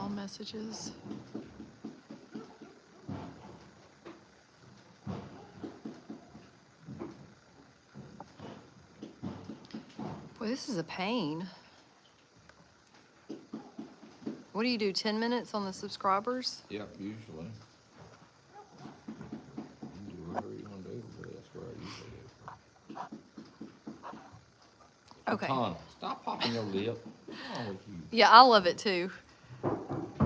all messages. Boy, this is a pain. What do you do, 10 minutes on the subscribers? Yep, usually. You can do whatever you want to do, but that's where I usually do. Okay. Connell, stop popping your lip. What's wrong with you? Yeah, I love it too.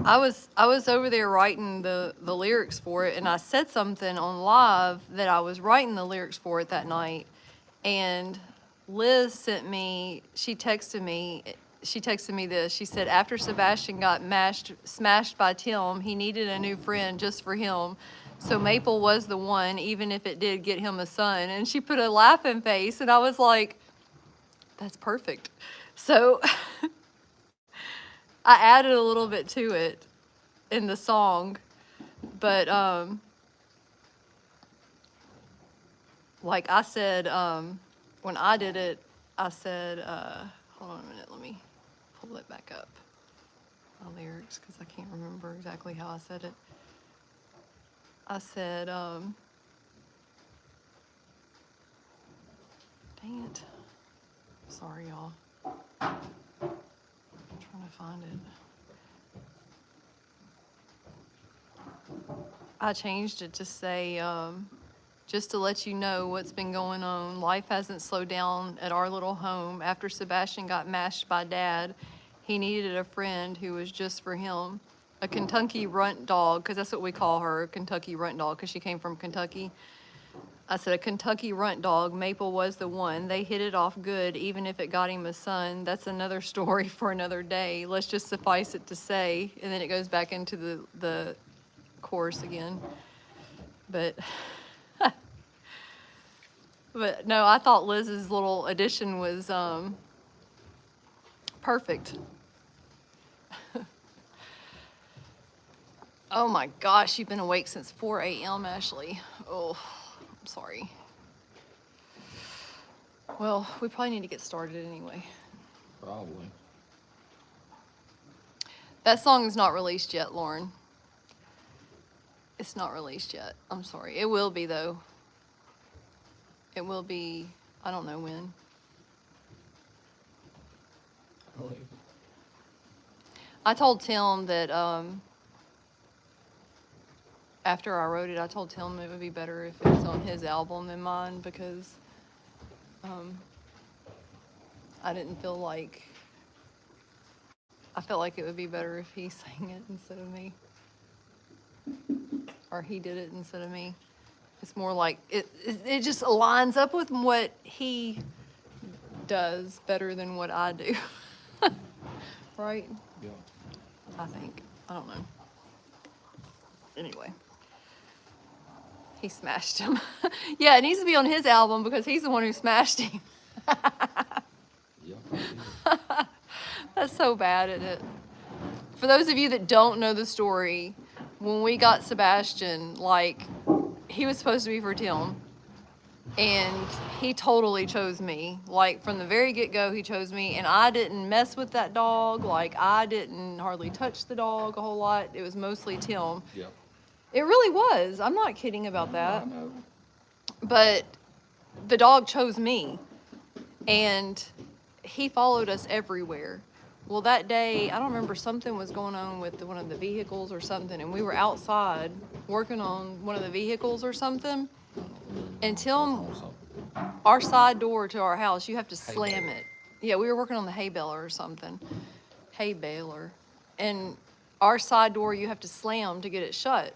I was over there writing the lyrics for it, and I said something on live that I was writing the lyrics for it that night, and Liz she texted me this. She said, after Sebastian got smashed by Tim, he needed a new friend just for him. So Maple was the one, even if it did get him a son. And she put a laughing face, and I was like, that's perfect. So I added a little bit to it in the song, but like I said, when I did it, I said, hold on a minute, let me pull it back up, my lyrics, because I can't remember exactly how I said it. I said, dang it, sorry y'all, I'm trying to find it. I changed it to say, just to let you know what's been going on. Life hasn't slowed down at our little home. After Sebastian got mashed by Dad, he needed a friend who was just for him. A Kentucky runt dog, because that's what we call her, a Kentucky runt dog, because she came from Kentucky. I said, a Kentucky runt dog, Maple was the one. They hit it off good, even if it got him a son. That's another story for another day. Let's just suffice it to say. And then it goes back into the chorus again. But no, I thought Liz's little addition was perfect. Oh my gosh, you've been awake since 4 a.m., Ashley. Oh, I'm sorry. Well, we probably need to get started anyway. Probably. That song is not released yet, Lauren. It's not released yet. I'm sorry. It will be, though. It will be, I don't know when. Really? I told Tim that after I wrote it, I told Tim it would be better if it was on his album than mine, because I didn't feel like, I felt like it would be better if he sang it instead of me. Or he did it instead of me. It's more like, it just lines up with what he does better than what I do. Right? Yeah. I think. I don't know. Anyway. He smashed him. Yeah, it needs to be on his album because he's the one who smashed him. Yeah. That's so bad, isn't it? For those of you that don't know the story, when we got Sebastian, like, he was supposed to be for Tim. And he totally chose me. Like, from the very get-go, he chose me. And I didn't mess with that dog. Like, I didn't hardly touch the dog a whole lot. It was mostly Tim. Yep. It really was. I'm not kidding about that. I know. But the dog chose me. And he followed us everywhere. Well, that day, I don't remember, something was going on with one of the vehicles or something. And we were outside working on one of the vehicles or something. And Tim, our side door to our house, you have to slam it. Yeah, we were working on the hay baler or something. Hay baler. And our side door, you have to slam to get it shut.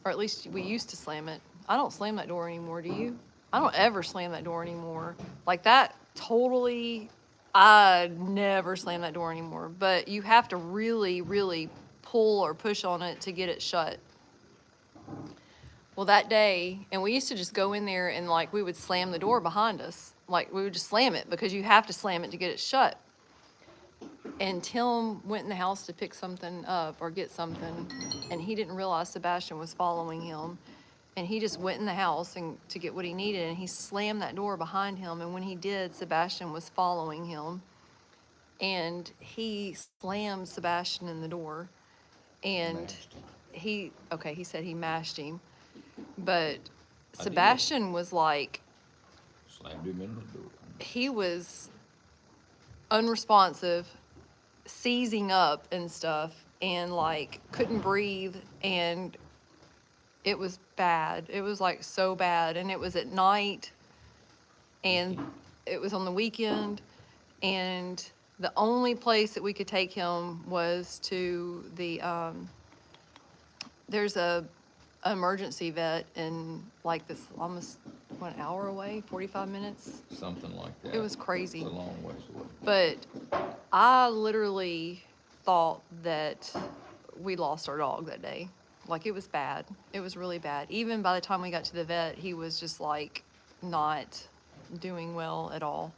Or at least we used to slam it. I don't slam that door anymore, do you? I don't ever slam that door anymore. Like that, totally, I never slam that door anymore. But you have to really, really pull or push on it to get it shut. Well, that day, and we used to just go in there and like we would slam the door behind us. Like we would just slam it because you have to slam it to get it shut. And Tim went in the house to pick something up or get something, and he didn't realize Sebastian was following him. And he just went in the house and to get what he needed, and he slammed that door behind him. And when he did, Sebastian was following him. And he slammed Sebastian in the door. and Mashed. he said he mashed him, but did. Sebastian was like, Slammed him in the door. he was unresponsive, seizing up and stuff, and like couldn't breathe, and it was bad. It was like so bad, and it was at night, and it was on the weekend, and the only place that we could take him was to the there's a emergency vet in like this almost 1 hour away, 45 minutes. Something like that. It was crazy. It's a long ways away. But I literally thought that we lost our dog that day. Like, it was bad. It was really bad. Even by the time we got to the vet, he was just like not doing well at all.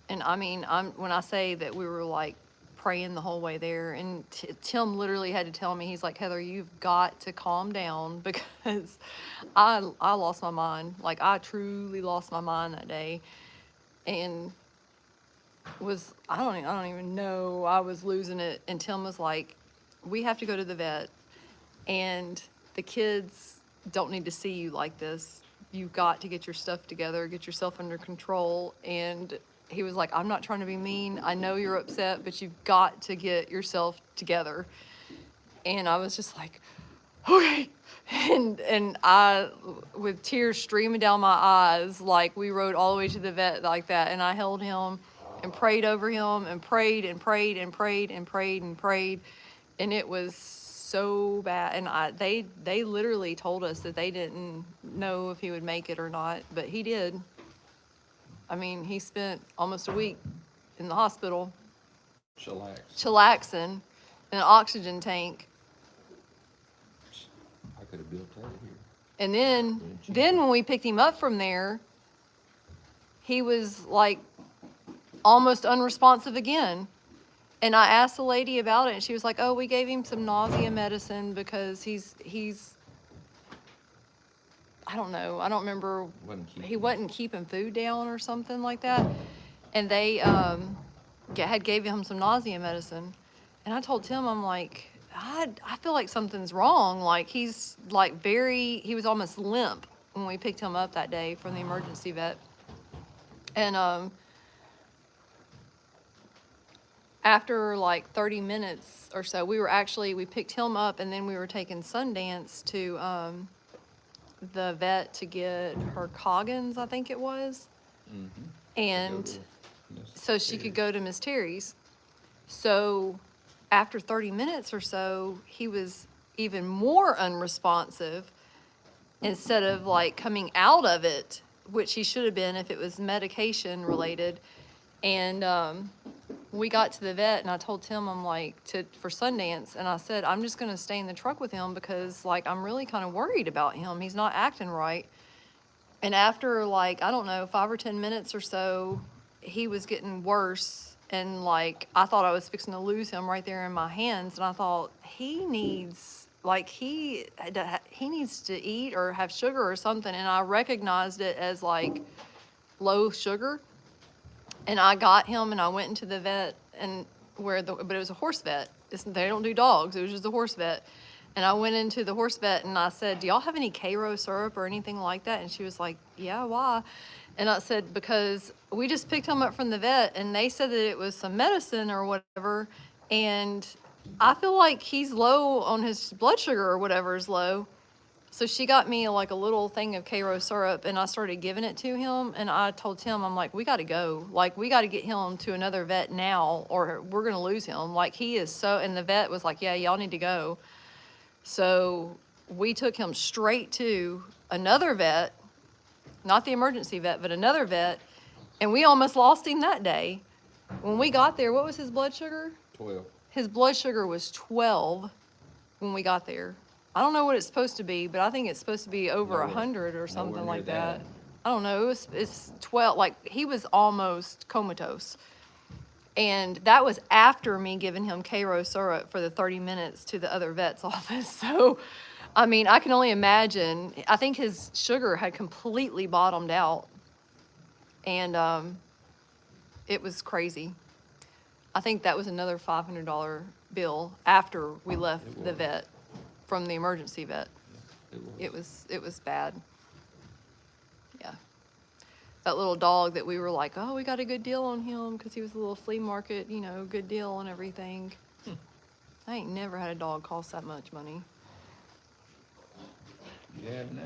And I mean, when I say that we were like praying the whole way there, and Tim literally had to tell me, he's like, Heather, you've got to calm down, because I lost my mind. Like, I truly lost my mind that day, and I don't even know, I was losing it. And Tim was like, we have to go to the vet, and the kids don't need to see you like this. You've got to get your stuff together, get yourself under control. And he was like, I'm not trying to be mean. I know you're upset, but you've got to get yourself together. And I was just like, okay. And I, with tears streaming down my eyes, like, we rode all the way to the vet like that. And I held him and prayed over him and prayed and prayed and prayed and prayed and prayed. And it was so bad. And they literally told us that they didn't know if he would make it or not, but he did. I mean, he spent almost a week in the hospital, chillaxing in an oxygen tank. I could have built that here. And then when we picked him up from there, he was like almost unresponsive again. And I asked the lady about it, and she was like, oh, we gave him some nausea medicine because he's I don't know. I don't remember. He wasn't keeping food down or something like that. And they had gave him some nausea medicine. And I told Tim, I'm like, I feel like something's wrong. Like, he's like he was almost limp when we picked him up that day from the emergency vet. And after like 30 minutes or so, we picked him up, and then we were taking Sundance to the vet to get her Coggins, I think it was. Mm-hmm. And so she could go to Miss Terry's. So after 30 minutes or so, he was even more unresponsive instead of like coming out of it, which he should have been if it was medication related. And we got to the vet, and I told Tim, I'm like, for Sundance, and I said, I'm just going to stay in the truck with him because, like, I'm really kind of worried about him. He's not acting right. And after, like, I don't know, 5 or 10 minutes or so, he was getting worse, and, like, I thought I was fixing to lose him right there in my hands, and I thought, he needs to eat or have sugar or something, and I recognized it as, like, low sugar. And I got him, and I went into the vet, and but it was a horse vet. They don't do dogs. It was just a horse vet. And I went into the horse vet, and I said, do y'all have any Cairo syrup or anything like that? And she was like, yeah, why? And I said, because we just picked him up from the vet, and they said that it was some medicine or whatever, and I feel like he's low on his blood sugar or whatever is low. So she got me like a little thing of Cairo syrup, and I started giving it to him. And I told Tim, I'm like, we got to go. Like, we got to get him to another vet now, or we're going to lose him. Like, he is so, and the vet was like, yeah, y'all need to go. So we took him straight to another vet, not the emergency vet, but another vet. And we almost lost him that day. When we got there, what was his blood sugar? 12. His blood sugar was 12 when we got there. I don't know what it's supposed to be, but I think it's supposed to be over 100 or something like that. I don't know. It's 12. Like, he was almost comatose. And that was after me giving him Cairo syrup for the 30 minutes to the other vet's office. So, I mean, I can only imagine. I think his sugar had completely bottomed out. And it was crazy. I think that was another $500 bill after we left It the was. vet, from the emergency vet. It was. It was bad. Yeah. That little dog that we were like, oh, we got a good deal on him because he was a little flea market, you know, good deal and everything. I ain't never had a dog cost that much money. You have now.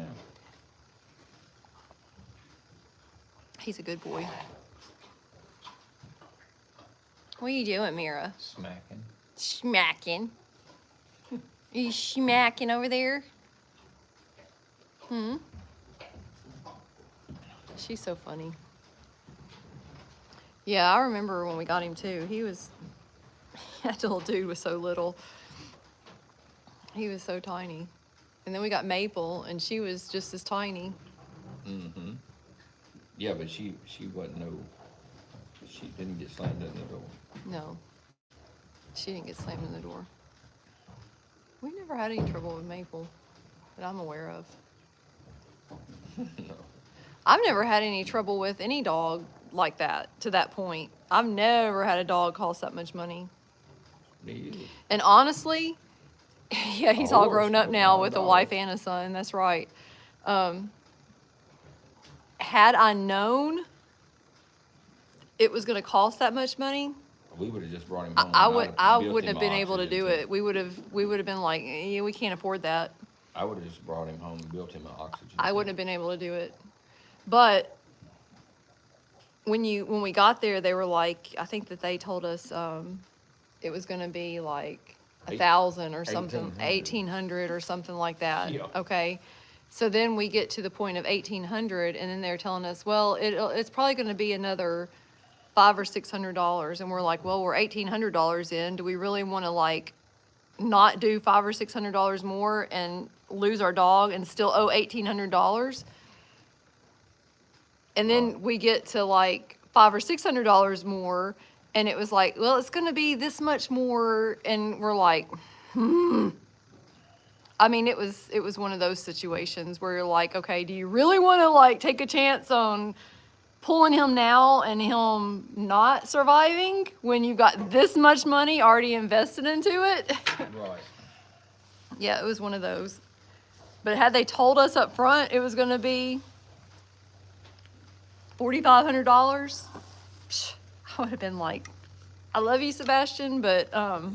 He's a good boy. What are you doing, Mira? Smacking. Smacking. Are you smacking over there? She's so funny. Yeah, I remember when we got him too. That little dude was so little. He was so tiny. And then we got Maple, and she was just as tiny. Mm-hmm. Yeah, but she wasn't she didn't get slammed in the door. No, she didn't get slammed in the door. We never had any trouble with Maple that I'm aware of. No. I've never had any trouble with any dog like that to that point. I've never had a dog cost that much money. Me either. And honestly, yeah, he's all Horse, grown up but now not a with a dog. wife and a son. That's right. Had I known it was going to cost that much money, We would have just brought him home. I and would I'd I built wouldn't him have been able to oxygen do tank. it. We would have been like, yeah, we can't afford that. I would have just brought him home and built him an oxygen. I tank. wouldn't have been able to do it. But when we got there, they were like, I think that they told us it was going to be like 1,000 or something, 1,800 or something like that. Yeah. Okay. So then we get to the point of 1,800, and then they're telling us, well, it's probably going to be another $500 or $600, and we're like, well, we're $1,800 in. Do we really want to like not do $500 or $600 more and lose our dog and still owe $1,800? And then we get to like $500 or $600 more, and it was like, well, it's going to be this much more, and we're like, I mean, it was one of those situations where you're like, okay, do you really want to like take a chance on pulling him now and him not surviving when you've got this much money already invested into it? Right. Yeah, it was one of those. But had they told us up front it was going to be $4,500, I would have been like, I love you, Sebastian, but can't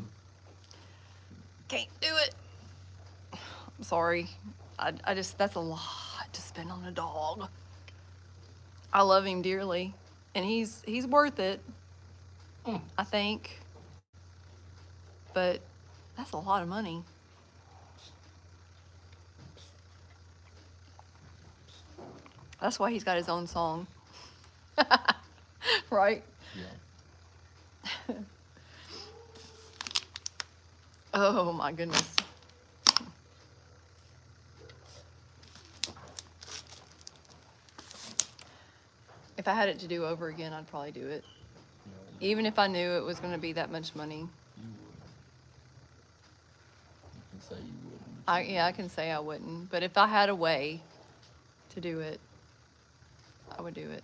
do it. I'm sorry. I just, that's a lot to spend on a dog. I love him dearly, and he's worth it, I think. But that's a lot of money. That's why he's got his own song. Right? Yeah. Oh my goodness. If I had it to do over again, I'd probably do it. Yeah, Even if I knew it was going to be that much money. you would. You can say you wouldn't. I can say I wouldn't. But if I had a way to do it, I would do it.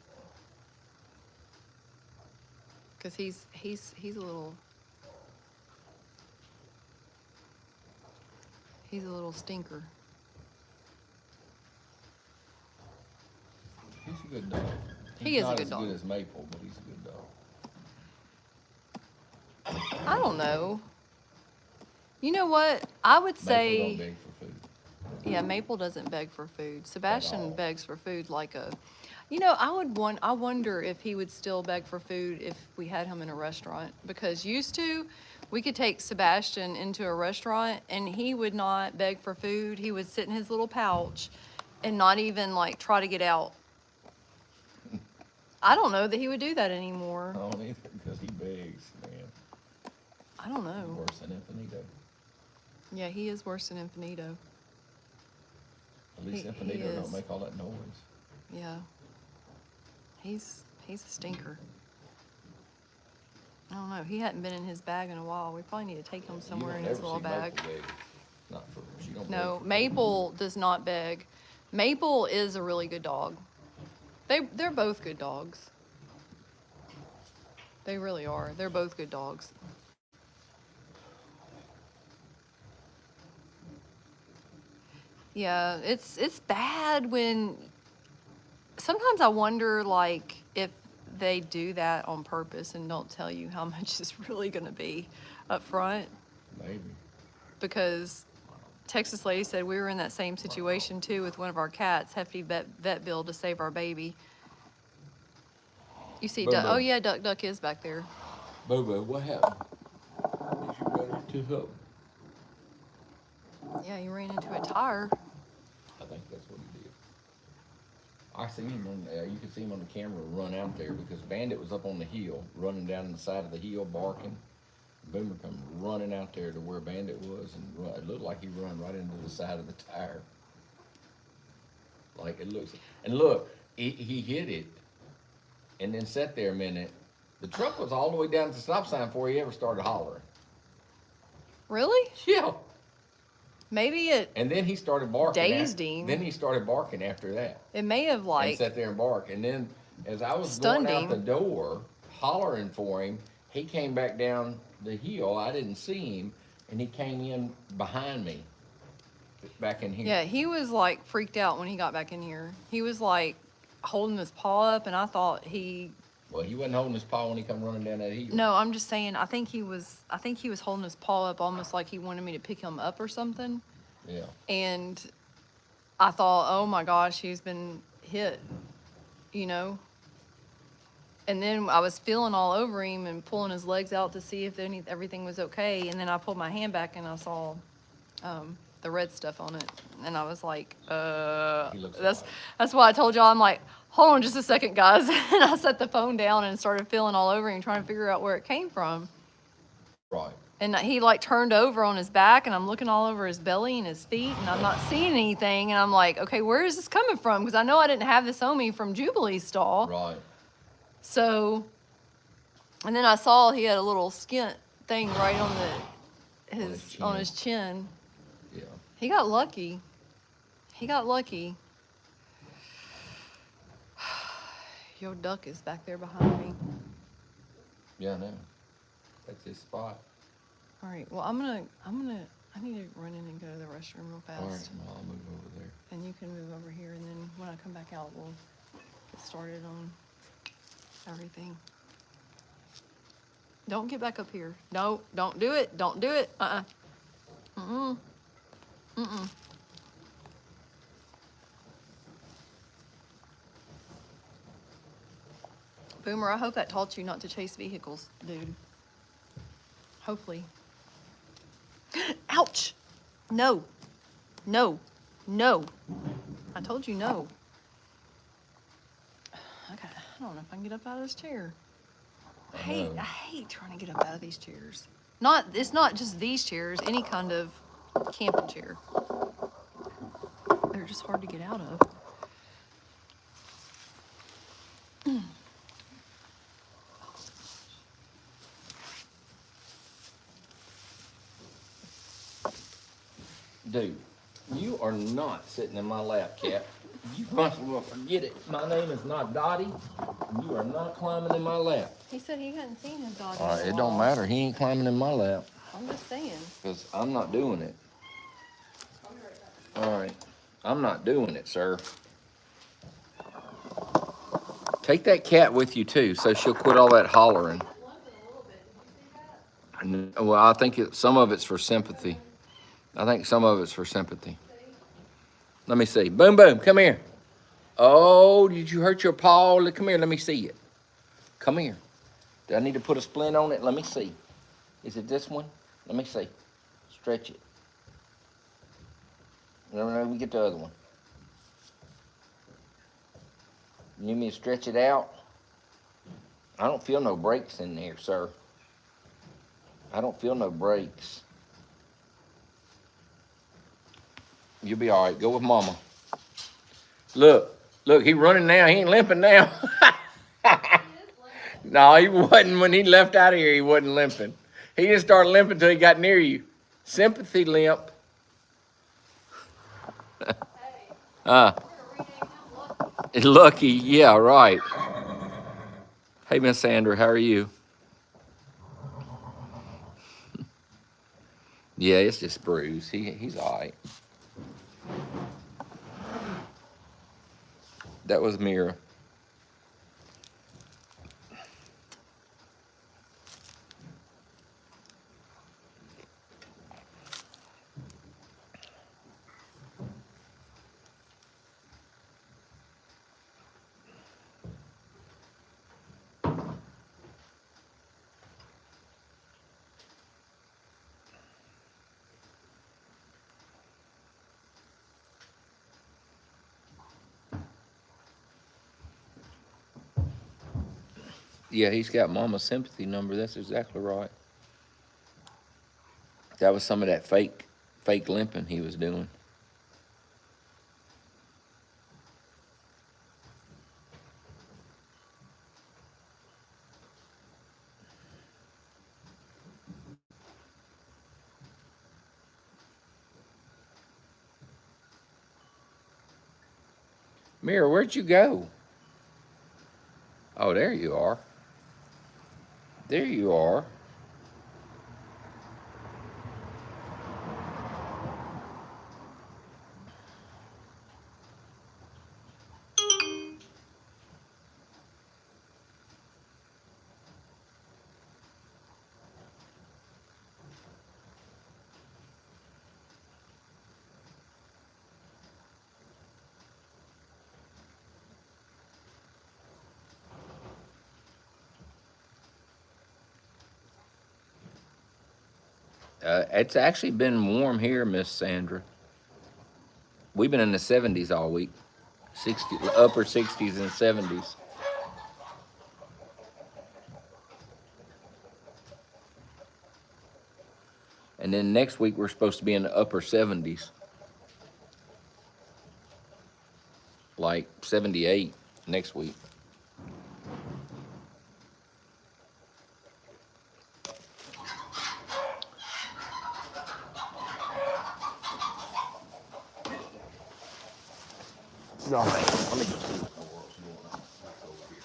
Because he's a little stinker. He's a good dog. He He's is a not good as dog. good as Maple, but he's a good dog. I don't know. You know what? I would Maple say, don't beg for food. yeah, Maple doesn't beg for food. all. Sebastian begs for food like a, I wonder if he would still beg for food if we had him in a restaurant. Because used to, we could take Sebastian into a restaurant and he would not beg for food. He would sit in his little pouch and not even like try to get out. I don't know that he would do that anymore. I don't either, because he begs, man. I don't know. Worse than Infinito. Yeah, he is worse than Infinito. At least He Infinito is. don't make all that noise. Yeah. He's a stinker. I don't know. He hadn't been in his bag in a while. We probably need to take him somewhere in You his won't little never see bag. Maple beg. Not for, she don't No, beg for Maple does not beg. Maple is a really good dog. They're both good dogs. They really are. They're both good dogs. Yeah, it's bad when sometimes I wonder like if they do that on purpose and don't tell you how much it's really going to be up front Maybe. because Texas lady said we were in that same situation too with one of our cats, hefty vet bill to save our baby. You see, Boom, Duck, oh boom. yeah, Duck is back there. Bobo, what happened? Did you run into something? Yeah, he ran into a tire. I think that's what he did. I seen him on, you could see him on the camera run out there because Bandit was up on the hill, running down the side of the hill, barking. Boomer come running out there to where Bandit was and it looked like he run right into the side of the tire. Like it looks, and look, he hit it and then sat there a minute. The truck was all the way down to the stop sign before he ever started hollering. Really? Yeah. Maybe it And then he started barking. dazed him. Then he started barking after that. It may have And like sat there and barked. And then as I was stunned going out him. the door, hollering for him, he came back down the hill. I didn't see him, and he came in behind me, back in here. Yeah, he was like freaked out when he got back in here. He was like holding his paw up, and I thought he. Well, he wasn't holding his paw when he come running down that hill. No, I'm just saying. I think he was holding his paw up almost like he wanted me to pick him up or something. Yeah. And I thought, oh my gosh, he's been hit, you know. And then I was feeling all over him and pulling his legs out to see if everything was okay. And then I pulled my hand back and I saw the red stuff on it. And I was like, that's why I told y'all, I'm like, hold on just a second, guys. And I set the phone down and started feeling all over him, trying to figure out where it came from. Right. And he like turned over on his back and I'm looking all over his belly and his feet and I'm not seeing anything. And I'm like, okay, where is this coming from? Because I know I didn't have this on me from Jubilee's stall. Right. So, and then I saw he had a little skint thing right on on his chin. Yeah. He got lucky. He got lucky. Your Duck is back there behind me. Yeah, I know. That's his spot. All right. Well, I need to run in and go to the restroom real fast. All right, well, I'll move over there. And you can move over here, and then when I come back out, we'll get started on everything. Don't get back up here. No, don't do it. Don't do it. Mm-mm. Mm-mm. Boomer, I hope that taught you not to chase vehicles, dude. Hopefully. Ouch! No. No. No. I told you no. I don't know if I can get up out of this chair. I hate trying to get up out of these chairs. It's not just these chairs, any kind of camping chair. They're just hard to get out of. Dude, you are not sitting in my lap, Cap. You must well forget it. My name is not Dottie, and you are not climbing in my lap. He said he hadn't seen his dog. All right, it don't matter. He ain't climbing in my lap. I'm just saying. Because I'm not doing it. All right. I'm not doing it, sir. Take that cat with you, too, so she'll quit all that hollering. Well, I think some of it's for sympathy. I think some of it's for sympathy. Let me see. Boom, boom, come here. Oh, did you hurt your paw? Come here, let me see it. Come here. Do I need to put a splint on it? Let me see. Is it this one? Let me see. Stretch it. Let me get the other one. You need me to stretch it out? I don't feel no breaks in there, sir. I don't feel no breaks. You'll be all right. Go with Mama. Look, he running now. He ain't limping now. No, he wasn't. When he left out of here, he wasn't limping. He didn't start limping until he got near you. Sympathy limp. Lucky, yeah, right. Hey, Miss Sandra, how are you? Yeah, it's just bruised. He's all right. That was Mira. Yeah, he's got Mama's sympathy number. That's exactly right. That was some of that fake limping he was doing. Mira, where'd you go? Oh, there you are. There you are. It's actually been warm here, Miss Sandra. We've been in the 70s all week. 60, upper 60s and 70s. And then next week we're supposed to be in the upper 70s, like 78 next week. All right, let me go see what the world's going on over here.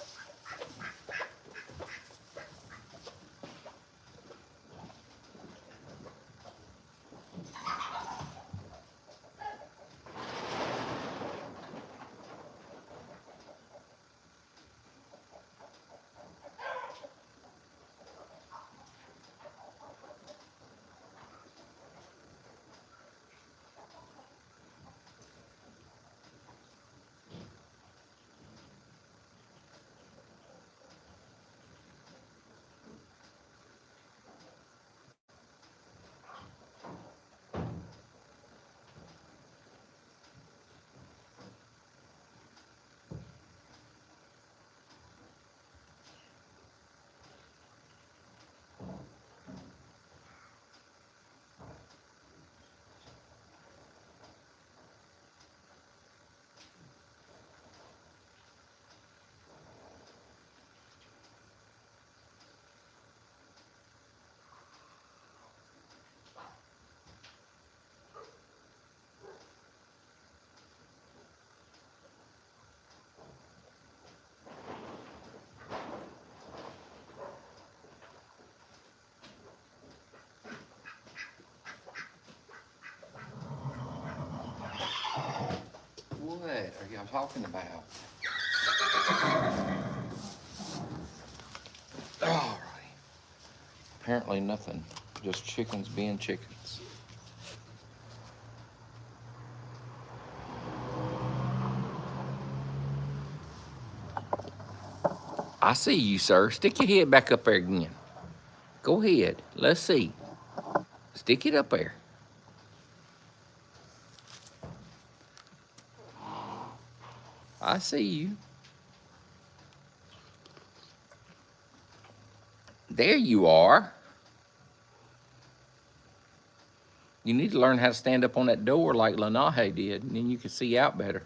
What are y'all talking about? All right. Apparently nothing. Just chickens being chickens. I see you, sir. Stick your head back up there again. Go ahead. Let's see. Stick it up there. I see you. There you are. You need to learn how to stand up on that door like Lanahe did, and then you can see out better.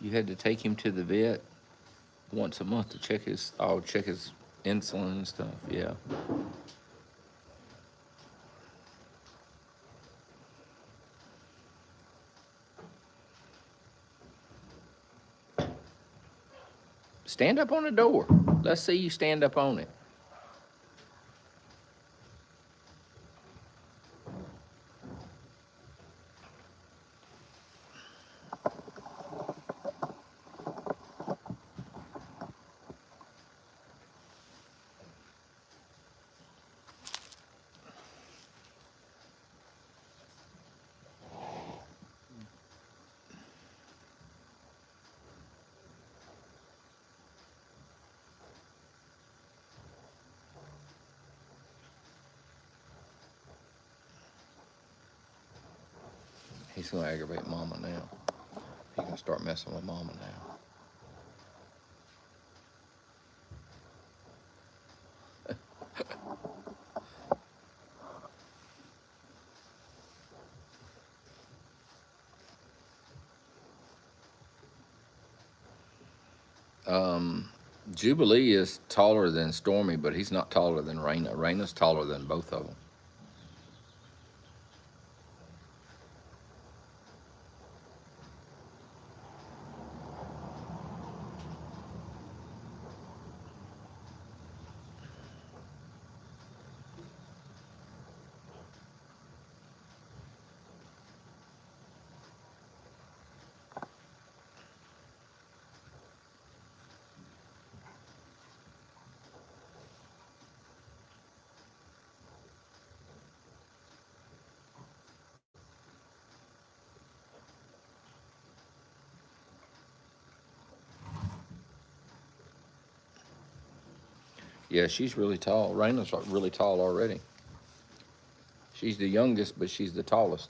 You had to take him to the vet once a month to check his insulin and stuff. Yeah. Stand up on the door. Let's see you stand up on it. He's gonna aggravate Mama now. He's gonna start messing with Mama now. Jubilee is taller than Stormy, but he's not taller than Raina. Raina's taller than both of them. Yeah, she's really tall. Raina's really tall already. She's the youngest, but she's the tallest.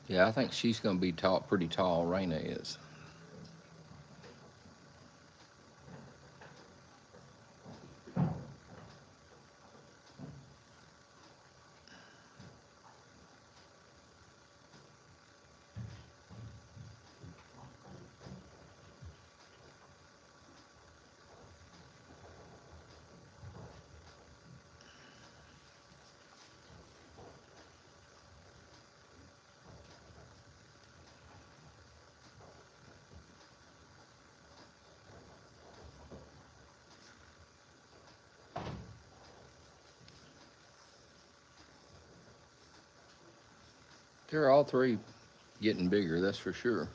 Yeah, I think she's gonna be tall, pretty tall. Raina is. They're all three getting bigger, that's for sure.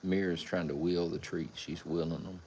Mira's trying to wheel the treats. She's wheeling them.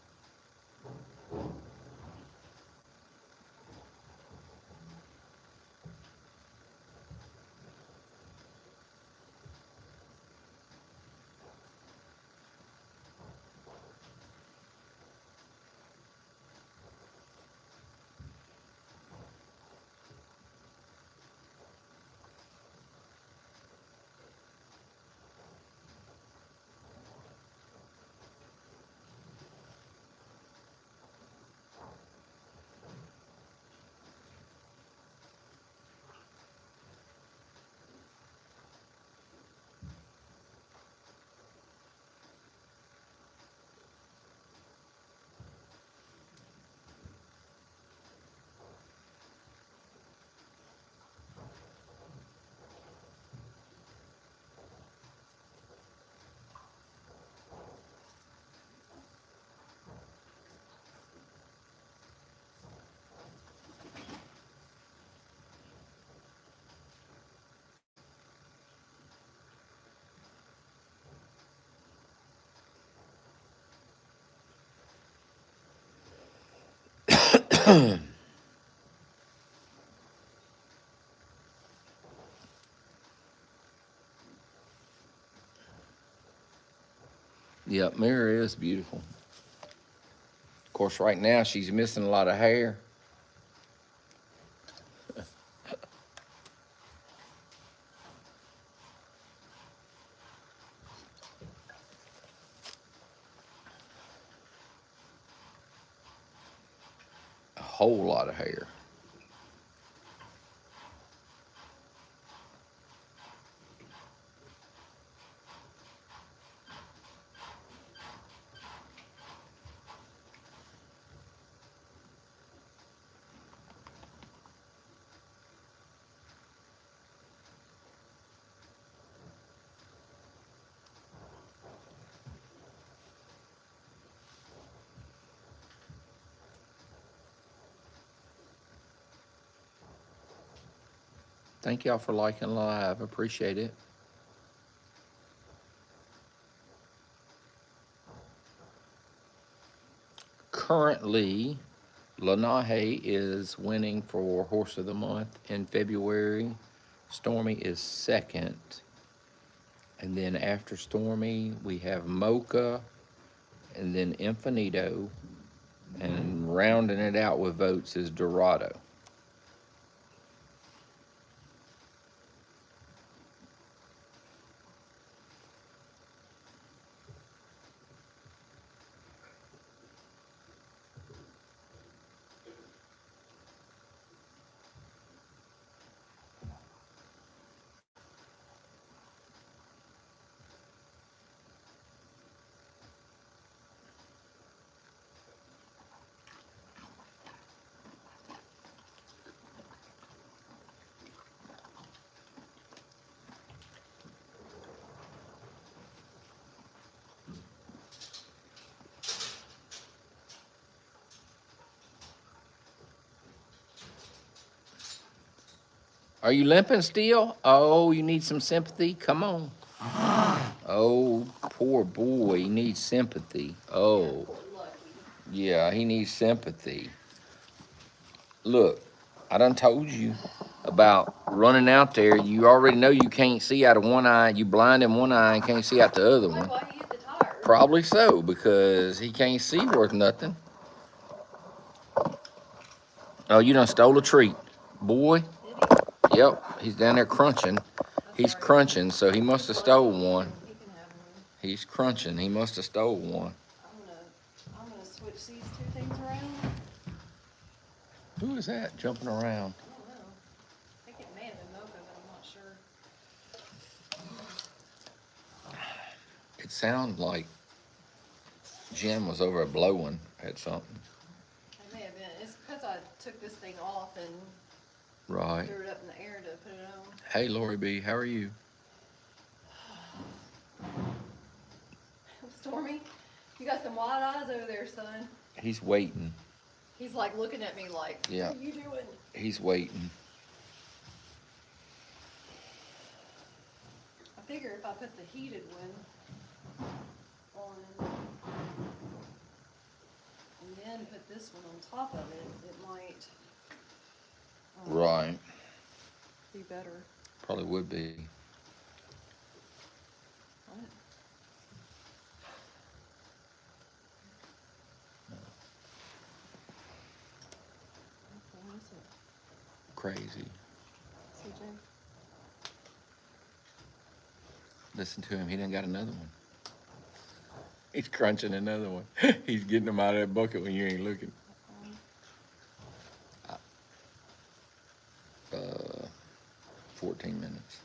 Yep, Mirror is beautiful. Of course, right now she's missing a lot of hair. A whole lot of hair. Thank y'all for liking live. Appreciate it. Currently, Lanahe is winning for Horse of the Month in February. Stormy is second. And then after Stormy, we have Mocha and then Infinito. And rounding it out with votes is Dorado. Are you limping still? Oh, you need some sympathy? Come on. Oh, poor boy. He needs sympathy. Oh, yeah, he needs sympathy. Look, I done told you about running out there. You already know you can't see out of one eye. You blind in one eye and can't see out the other one. Why you hit the tire? Probably so, because he can't see worth nothing. Oh, you done stole a treat. Boy. Yep, he's down there crunching. He's crunching, so he must have stole one. He can have one. He's crunching. He must have stole one. I'm gonna switch these two things around. Who is that jumping around? I don't know. I think it may have been Mocha, but I'm not sure. It sounded like Jen was over blowing at something. It may have been. It's because I took this thing off and Right. threw it up in the air to put it on. Hey, Lori B., how are you? Stormy, you got some wide eyes over there, son. He's waiting. He's like looking at me like, Yeah. what are you doing? He's waiting. I figure if I put the heated one on and then put this one on top of it, it might Right. be better. Probably would be. What? What is it? Crazy. CJ? Listen to him. He done got another one. He's crunching another one. He's getting them out of that bucket when you ain't looking. 14 minutes.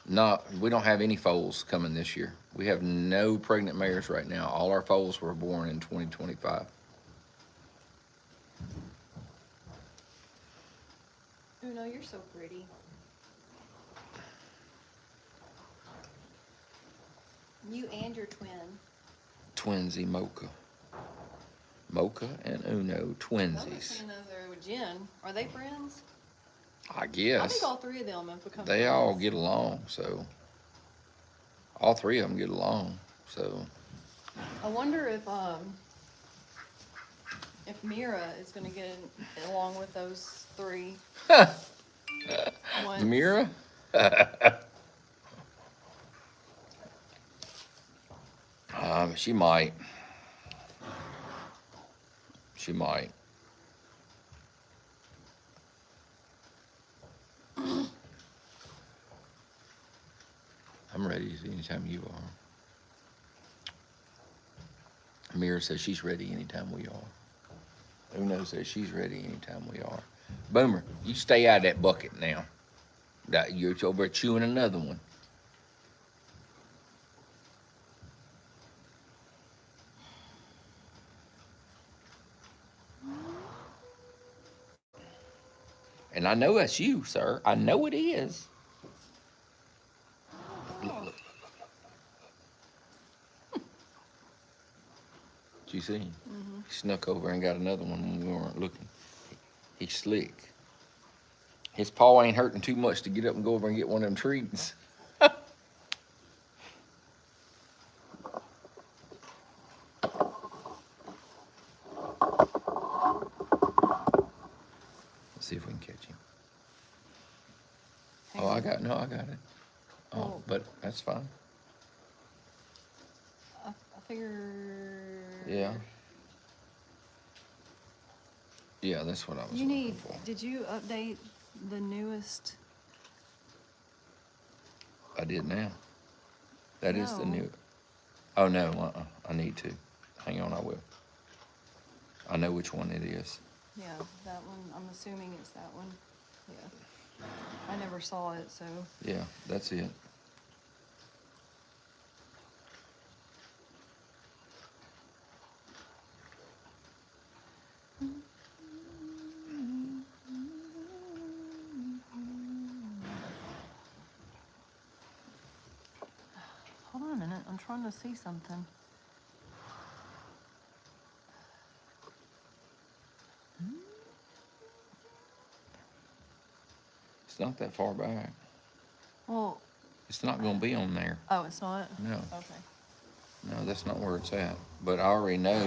No, we don't have any foals coming this year. We have no pregnant mares right now. All our foals were born in 2025. Uno, you're so pretty. You and your twin. Twinsy Mocha. Mocha and Uno, I was twinsies. saying over with Jen. Are they friends? I I guess. think all three of them have become They friends. all get along, so. All three of them get along, so. I wonder if Mira is gonna get in, along with those three. Once. Mira? She might. She might. I'm ready anytime you are. Mira says she's ready anytime we are. Uno says she's ready anytime we are. Boomer, you stay out of that bucket now. You're over chewing another one. And I know that's you, sir. I know it is. Look, look, look. Did you see him? Mm-hmm. He snuck over and got another one when we weren't looking. He's slick. His paw ain't hurting too much to get up and go over and get one of them treats. Let's see if we can catch him. Oh, I got it. Oh, Oh. but that's fine. I figure. Yeah. Yeah, that's what I was You looking need. for. Did you update the newest? I did now. That is the No. new. Oh no, I need to. Hang on, I will. I know which one it is. Yeah, that one. I'm assuming it's that one. Yeah. I never saw it, so. Yeah, that's it. Hold on a minute. I'm trying to see something. It's not that far back. Well. It's not going to be on there. Oh, it's not. No. Okay. No, that's not where it's at. But I already know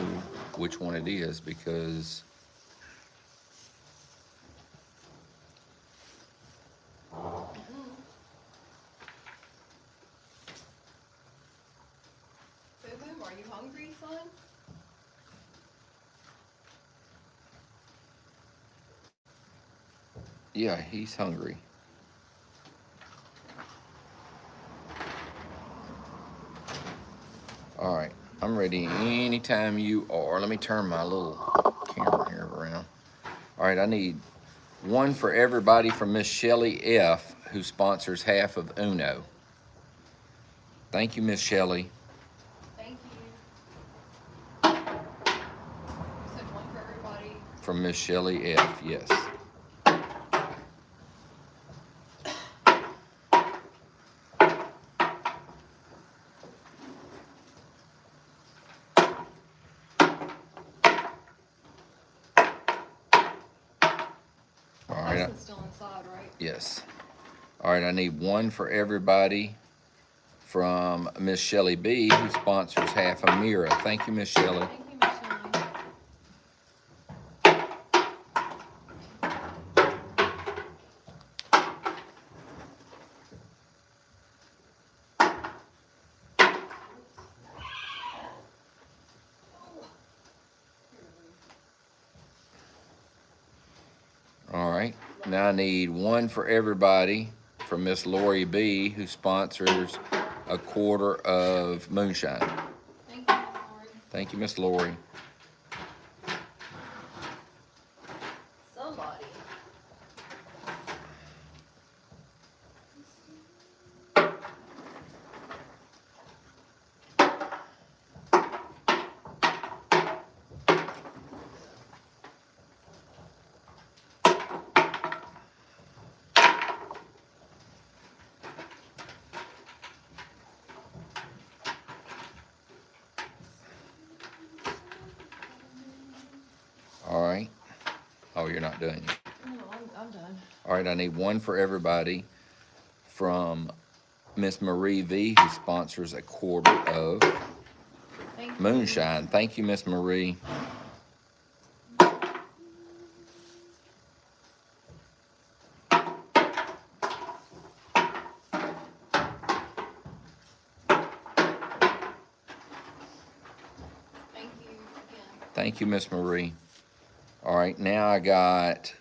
which one it is because Boo-Boo, are you hungry, son? yeah, he's hungry. All right, I'm ready anytime you are. Let me turn my little camera here around. All right, I need one for everybody from Miss Shelley F., who sponsors half of Uno. Thank you, Miss Shelley. Thank you. You said one for everybody. From Miss Shelley F., yes. All right. This is still inside, right? Yes. All right, I need one for everybody from Miss Shelley B., who sponsors half of Mira. Thank you, Miss Shelley. Thank you, Miss Shelley. All right, now I need one for everybody from Miss Lori B., who sponsors a quarter of moonshine. Thank you, Miss Lori. Thank you, Miss Lori. Somebody. All right. Oh, you're not done yet. No, I'm done. All right, I need one for everybody from Miss Marie V., who sponsors a quarter of. Thank you. Moonshine. Thank you, Miss Marie. Thank you again. Thank you, Miss Marie. All right, now I got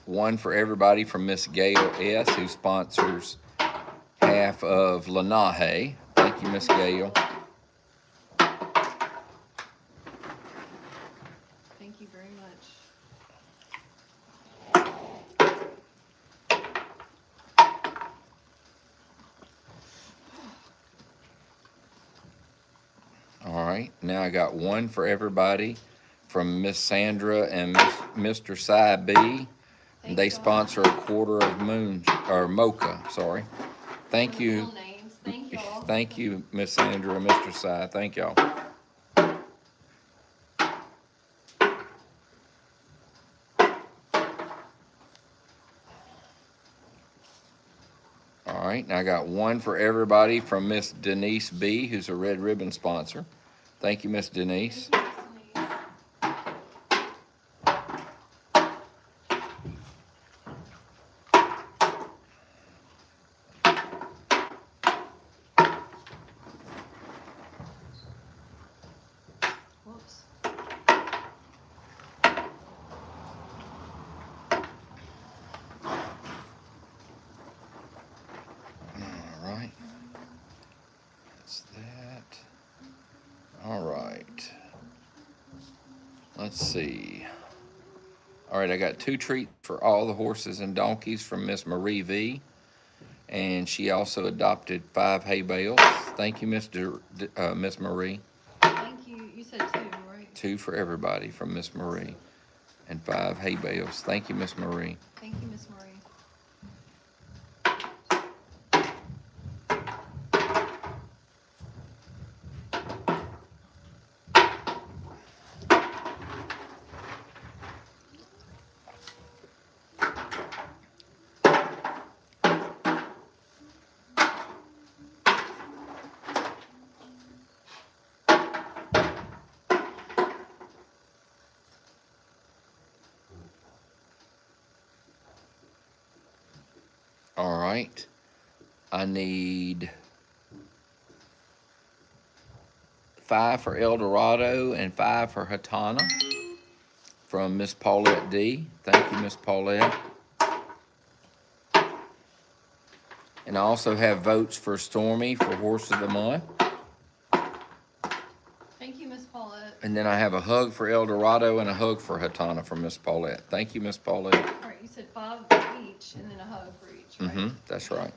one for everybody from Miss Gail S., who sponsors half of Lenahe. Thank you, Miss Gail. Thank you very much. All right, now I got one for everybody from Miss Sandra and Mr. Cy B. They y'all. sponsor a quarter of mocha. Sorry. Thank you. Full names. Thank y'all. Thank you, Miss Sandra and Mr. Cy. Thank y'all. All right, now I got one for everybody from Miss Denise B., who's a Red Ribbon sponsor. Thank you, Miss Denise. Thank you, Miss Denise. Whoops. All right. That's that. All right. Let's see. All right, I got 2 treats for all the horses and donkeys from Miss Marie V. And she also adopted 5 hay bales. Thank you, Miss Marie. Thank you. You said 2, right? 2 for everybody from Miss Marie. And 5 hay bales. Thank you, Miss Marie. Thank you, Miss Marie. All right. I need 5 for El Dorado and 5 for Hatana from Miss Paulette D. Thank you, Miss Paulette. And I also have votes for Stormy for Horse of the Month. Thank you, Miss Paulette. And then I have a hug for El Dorado and a hug for Hatana from Miss Paulette. Thank you, Miss Paulette. All right, you said 5 for each and then a hug for each, right? Mm-hmm, that's right.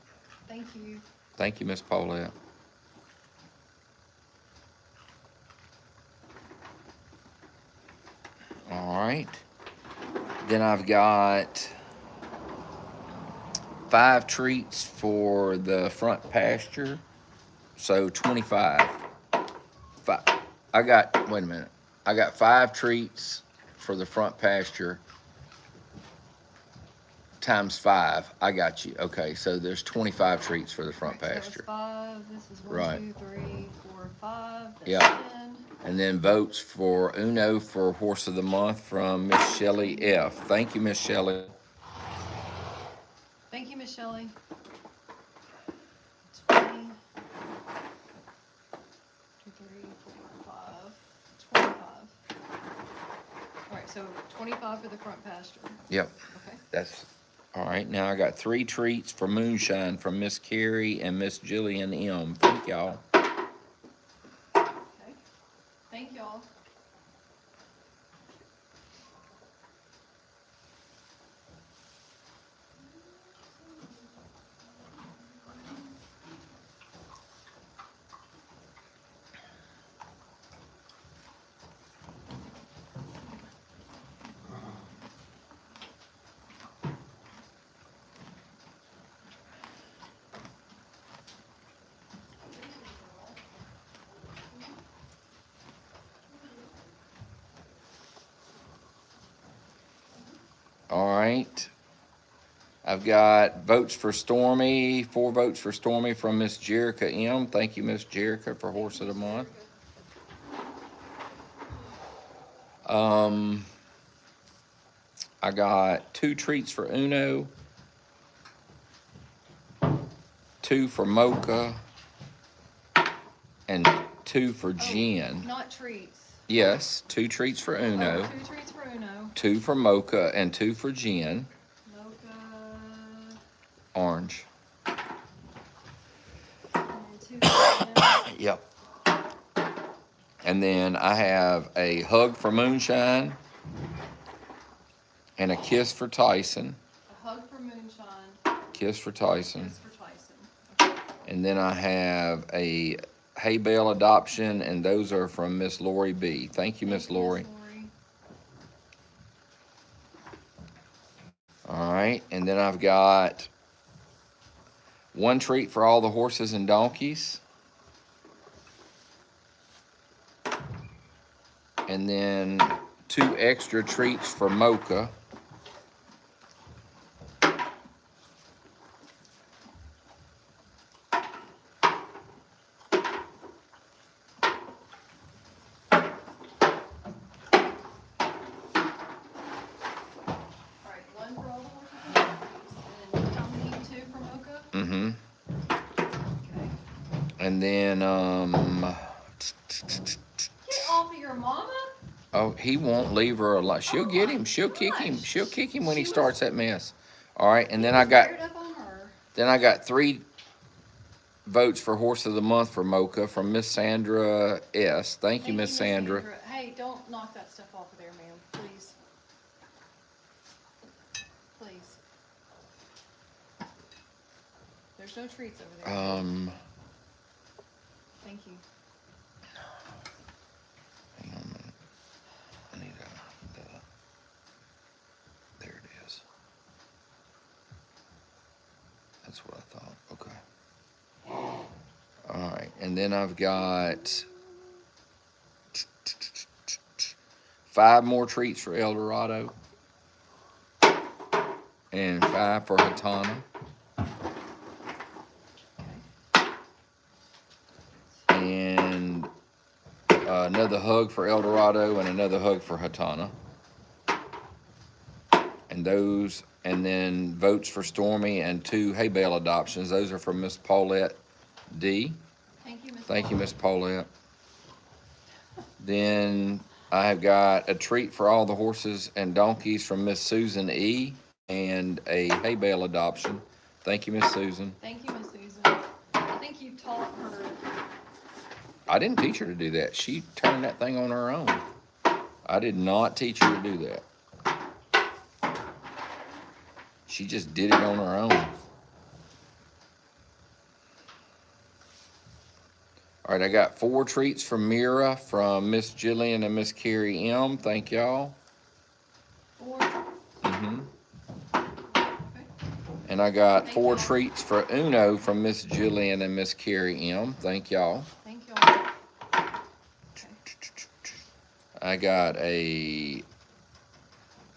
Thank you. Thank you, Miss Paulette. All right. Then I've got 5 treats for the front pasture. So 25. Wait a minute. I got 5 treats for the front pasture times 5. I got you. Okay, so there's 25 treats for the front Right, pasture. So that was 5. This is 1, Right. 2, 3, 4, 5. That's Yeah. 10. And then votes for Uno for Horse of the Month from Miss Shelley F. Thank you, Miss Shelley. Thank you, Miss Shelley. 20, 2, 3, 4, 5, 25. All right, so 25 for the front pasture. Yep, Okay. that's all right. Now I got 3 treats for Moonshine from Miss Carrie and Miss Jillian M. Thank y'all. Okay. Thank y'all. All right. I've got votes for Stormy, 4 votes for Stormy from Miss Jerica M. Thank you, Miss Jerica, for Horse of the Month. I got 2 treats for Uno, 2 for Mocha, and 2 for Jen. Not treats. Yes, 2 treats for Uno, 2 treats for Uno. 2 for Mocha, and 2 for Jen. Mocha. Orange. And 2 for Jen. Yep. And then I have a hug for Moonshine and a kiss for Tyson. A hug for Moonshine. Kiss for Tyson. Kiss for Tyson. Okay. And then I have a hay bale adoption, and those are from Miss Lori B. Thank you, Miss Lori. All right, and then I've got 1 treat for all the horses and donkeys. And then 2 extra treats for Mocha. And then, Get off of your mama. oh, he won't leave her alone. She'll get him. She'll kick him. She'll kick him when he starts that mess. All right, and then I got 3 votes for Horse of the Month for Mocha from Miss Sandra S. Thank you, Miss Sandra. Hey, don't knock that stuff off of there, ma'am. Please. Please. There's no treats over there. Thank you. Hang on a minute. I need there it is. That's what I thought. Okay. All right, and then I've got 5 more treats for El Dorado and 5 for Hatana. And another hug for El Dorado and another hug for Hatana. And those, and then votes for Stormy and 2 hay bale adoptions. Those are from Miss Paulette D. Thank you, Miss Paulette. Then I have got a treat for all the horses and donkeys from Miss Susan E. and a hay bale adoption. Thank you, Miss Susan. Thank you, Miss Susan. I think you taught her. I didn't teach her to do that. She turned that thing on her own. I did not teach her to do that. She just did it on her own. All right, I got 4 treats from Mira, from Miss Jillian and Miss Carrie M. Thank y'all. 4. Okay. And I got 4 treats for Uno from Miss Jillian and Miss Carrie M. Thank y'all. Thank y'all. I got a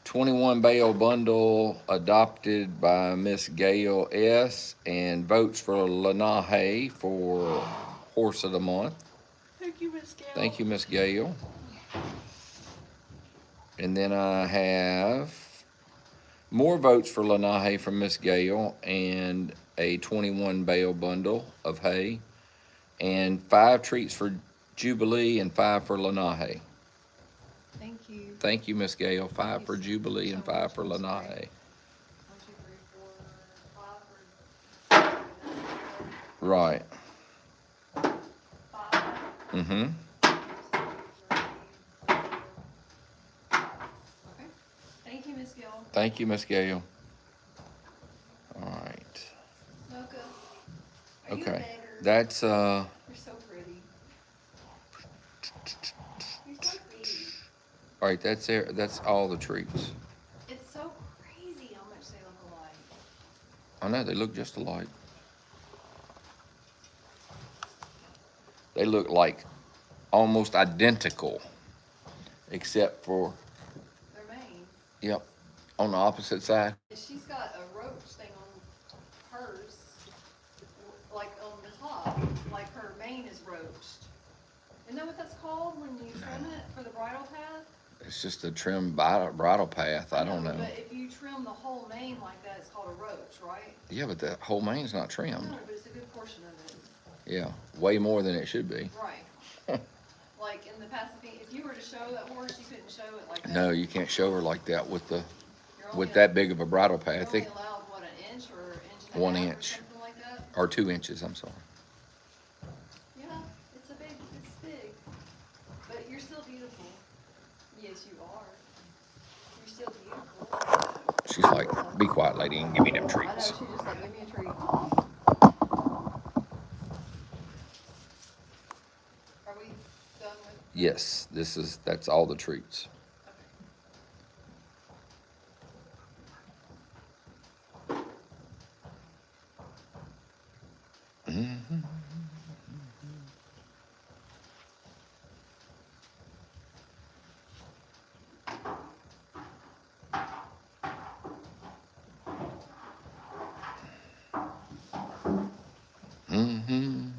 21 bale bundle adopted by Miss Gail S. and votes for Lenahe for Horse of the Month. Thank you, Miss Gail. Thank you, Miss Gail. And then I have more votes for Lenahe from Miss Gail and a 21 bale bundle of hay and 5 treats for Jubilee and 5 for Lenahe. Thank you. Thank you, Miss Gail. 5 for Jubilee and 5 for Lenahe. 1, 2, 3, 4, 5 for. Right. 5. Mm-hmm. Okay. Thank you, Miss Gill. Thank you, Miss Gail. All right. Mocha. Okay. That's You're so pretty. You're so pretty. all right, that's there. That's all the treats. It's so crazy how much they look alike. I know, they look just alike. They look like almost identical, except for, Their mane. yep, on the opposite side. She's got a roach thing on hers, like on the top, like her mane is roached. Isn't that what that's called when you trim it for the bridal path? It's just a trim bridle path. I don't know. But if you trim the whole mane like that, it's called a roach, right? Yeah, but the whole mane's not trimmed. No, but it's a good portion of it. Yeah, way more than it should be. Right. Like in the Pacific, if you were to show that horse, you couldn't show it like that. No, you can't show her like that with You're only that big of a bridle You're path. only allowed, what, an inch or inch and a 1 half inch. or something like that? Or 2 inches, I'm sorry. Yeah, it's big. But you're still beautiful. Yes, you are. You're still beautiful. She's like, be quiet, lady, and give me them I know, treats. she just like, give me a treat. Are we done with? Yes, that's all the treats. Mm-hmm. Mm-hmm.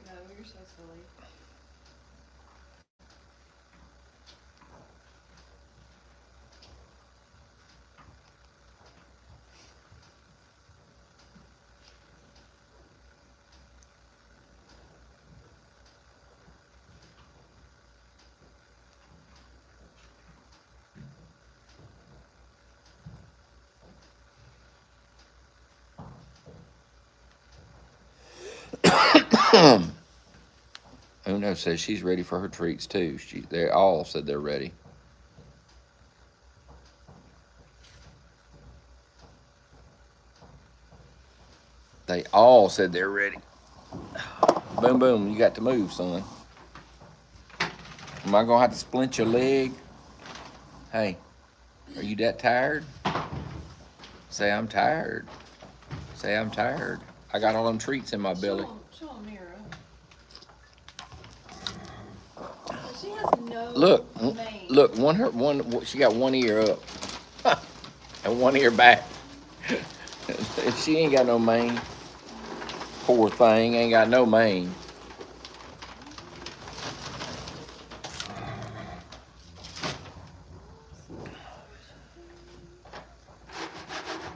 No, you're so silly. Uno says she's ready for her treats too. They all said they're ready. They all said they're ready. Boom, boom, you got to move, son. Am I gonna have to splint your leg? Hey, are you that tired? Say I'm tired. Say I'm tired. I got all them treats in my belly. Show 'em Mira. She has no mane. Look, she got one ear up and one ear back. She ain't got no mane. Poor thing, ain't got no mane.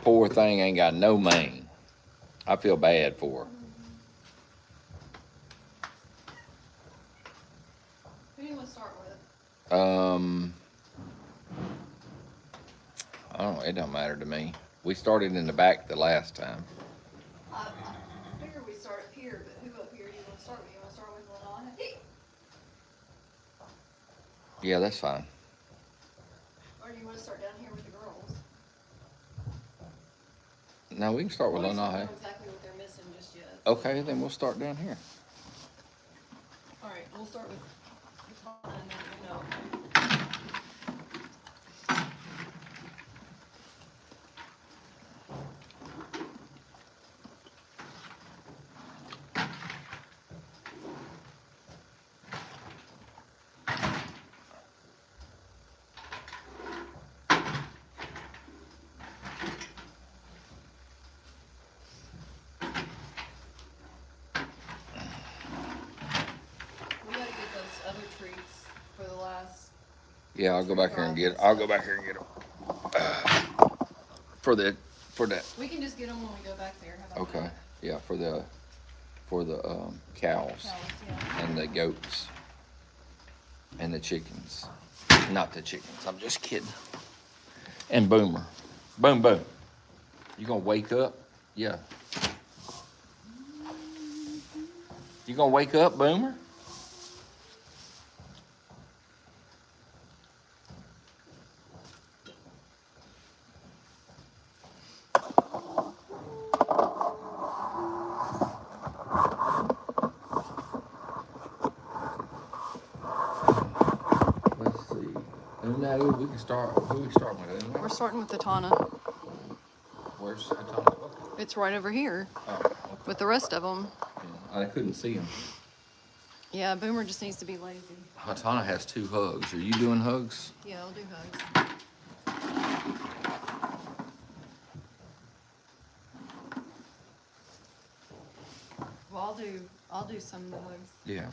Poor thing ain't got no mane. I feel bad for her. Who do you want to start with? I don't know. It don't matter to me. We started in the back the last time. I figure we start up here, but who up here do you want to start with? You want to start with Lanana? Yeah, that's fine. Or do you want to start down here with the girls? No, we can start with We don't know Lanahe. exactly what they're missing just yet. Okay, then we'll start down here. All right, we'll start with Tana and then Uno. We gotta get those other treats for the last. Yeah, I'll go back here and get it. I'll go back here and get them. For that. We can just get them when we go back there. How about Okay. that? Yeah, for the cows Cows, yeah. and the goats and the chickens. Not the chickens. I'm just kidding. And Boomer. Boom, boom. You gonna wake up? Yeah. You gonna wake up, Boomer? No, we can start. Who we starting with? We're starting with the Tana. Where's the Tana bucket? It's right over here Oh, okay. with the rest of them. Yeah, I couldn't see him. Yeah, Boomer just needs to be lazy. Tana has 2 hugs. Are you doing hugs? Yeah, I'll do hugs. Well, I'll do some of the hugs. Yeah.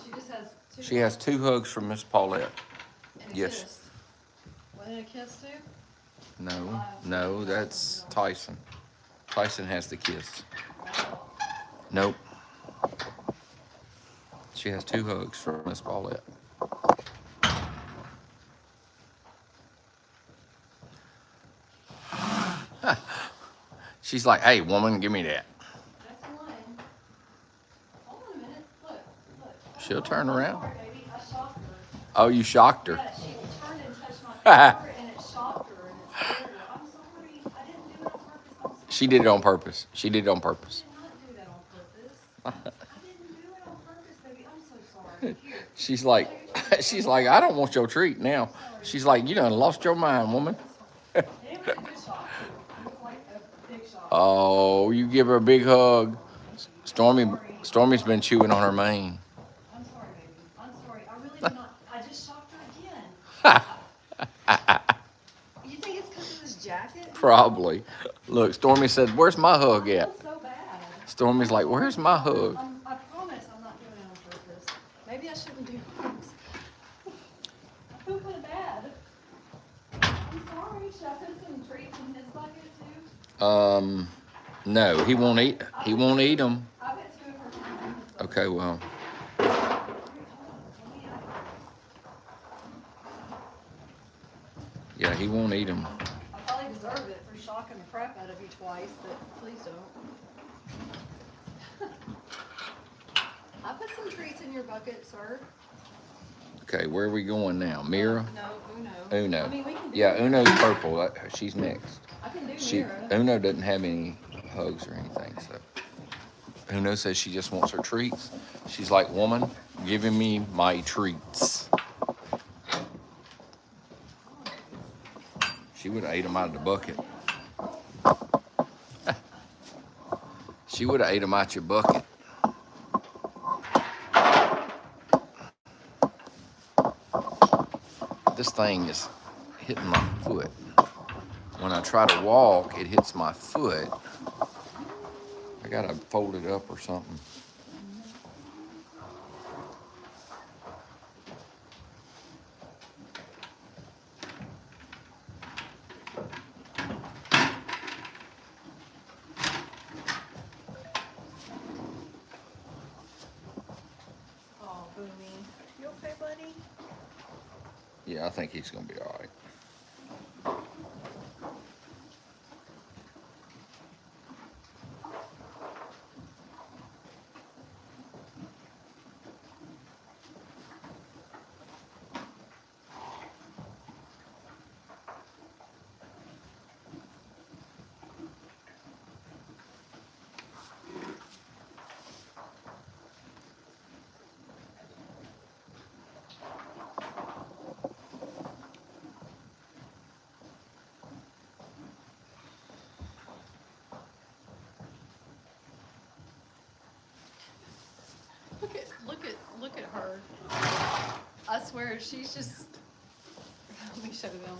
She just has 2. She has 2 hugs from Miss Paulette. And a Yes. kiss. Wasn't it a kiss too? No, that's Tyson. Tyson has the kiss. Nope. She has 2 hugs from Miss Paulette. She's like, hey, woman, give me that. That's one. Hold on a minute. Look. She'll turn around. Sorry, baby. I shocked her. Oh, you shocked her. Yeah, she turned and touched my finger and it shocked her and it scared her. I'm sorry. I didn't do it on purpose. I'm sorry. She did it on purpose. She did it on purpose. I did not do that on purpose. I didn't do it on purpose, baby. I'm so sorry. Here. She's like, I don't want your treat now. She's like, you done lost your mind, woman. It was a good shock. It was like a big shock. Oh, you give her a big hug. Stormy's been chewing on her mane. I'm sorry, baby. I'm sorry. I really did not. I just shocked her again. You think it's because of his jacket? Probably. Look, Stormy said, where's my hug I at? feel so bad. Stormy's like, where's my hug? I promise I'm not doing it on purpose. Maybe I shouldn't do hugs. I feel kind of bad. I'm sorry. Should I put some treats in his bucket too? No, he won't eat. He won't eat them. I bet 2 of her treats in his bucket. Okay, well, yeah, he won't eat them. I probably deserve it for shocking the crap out of you twice, but please don't. I put some treats in your bucket, sir. Okay, where are we going now? Mira? No, Uno. Uno. I mean, we can do Yeah, Uno's purple. She's next. I can do She Mira. Uno doesn't have any hugs or anything, so Uno says she just wants her treats. She's like, woman, giving me my treats. She would have ate them out of the bucket. She would have ate them out your bucket. This thing is hitting my foot. When I try to walk, it hits my foot. I gotta fold it up or something. Oh, Boomy. You okay, buddy? Yeah, I think he's gonna be all right. Look at her. I swear, she's just. Let me show them.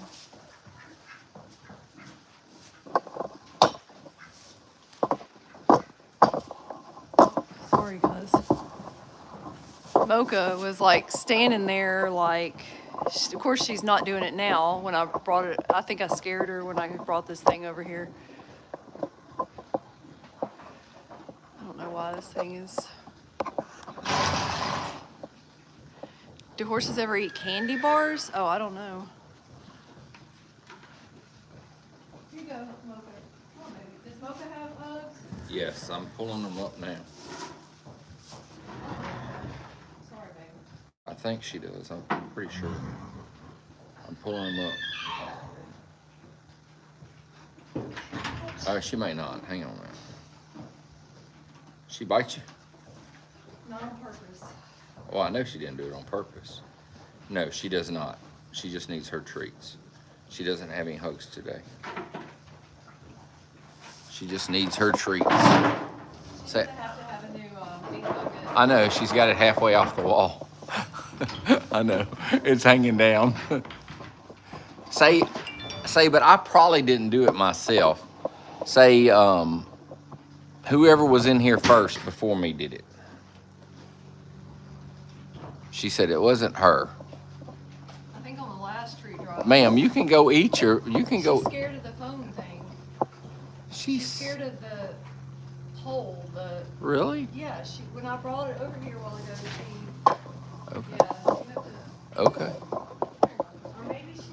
Sorry, guys. Mocha was like standing there, like. Of course, she's not doing it now. When I brought it, I think I scared her when I brought this thing over here. I don't know why this thing is. Do horses ever eat candy bars? Oh, I don't know. Here you go, Mocha. Come on, baby. Does Mocha have hugs? Yes, I'm pulling them up now. Sorry, baby. I think she does. I'm pretty sure. I'm pulling them up. Oh, she may not. Hang on now. She bite you? Not on purpose. Well, I know she didn't do it on purpose. No, she does not. She just needs her treats. She doesn't have any hugs today. She just needs her treats. Say, have to have a new feed bucket. I know, she's got it halfway off the wall. I know, it's hanging down. Say, but I probably didn't do it myself. Say, whoever was in here first before me did it. She said it wasn't her. I think on the last tree drive. Ma'am, you can go eat your, you can go. She's scared of the phone thing. She's scared of the pole, Really? yeah, when I brought it over here a while ago, Okay. yeah, you have to, Okay. or maybe she's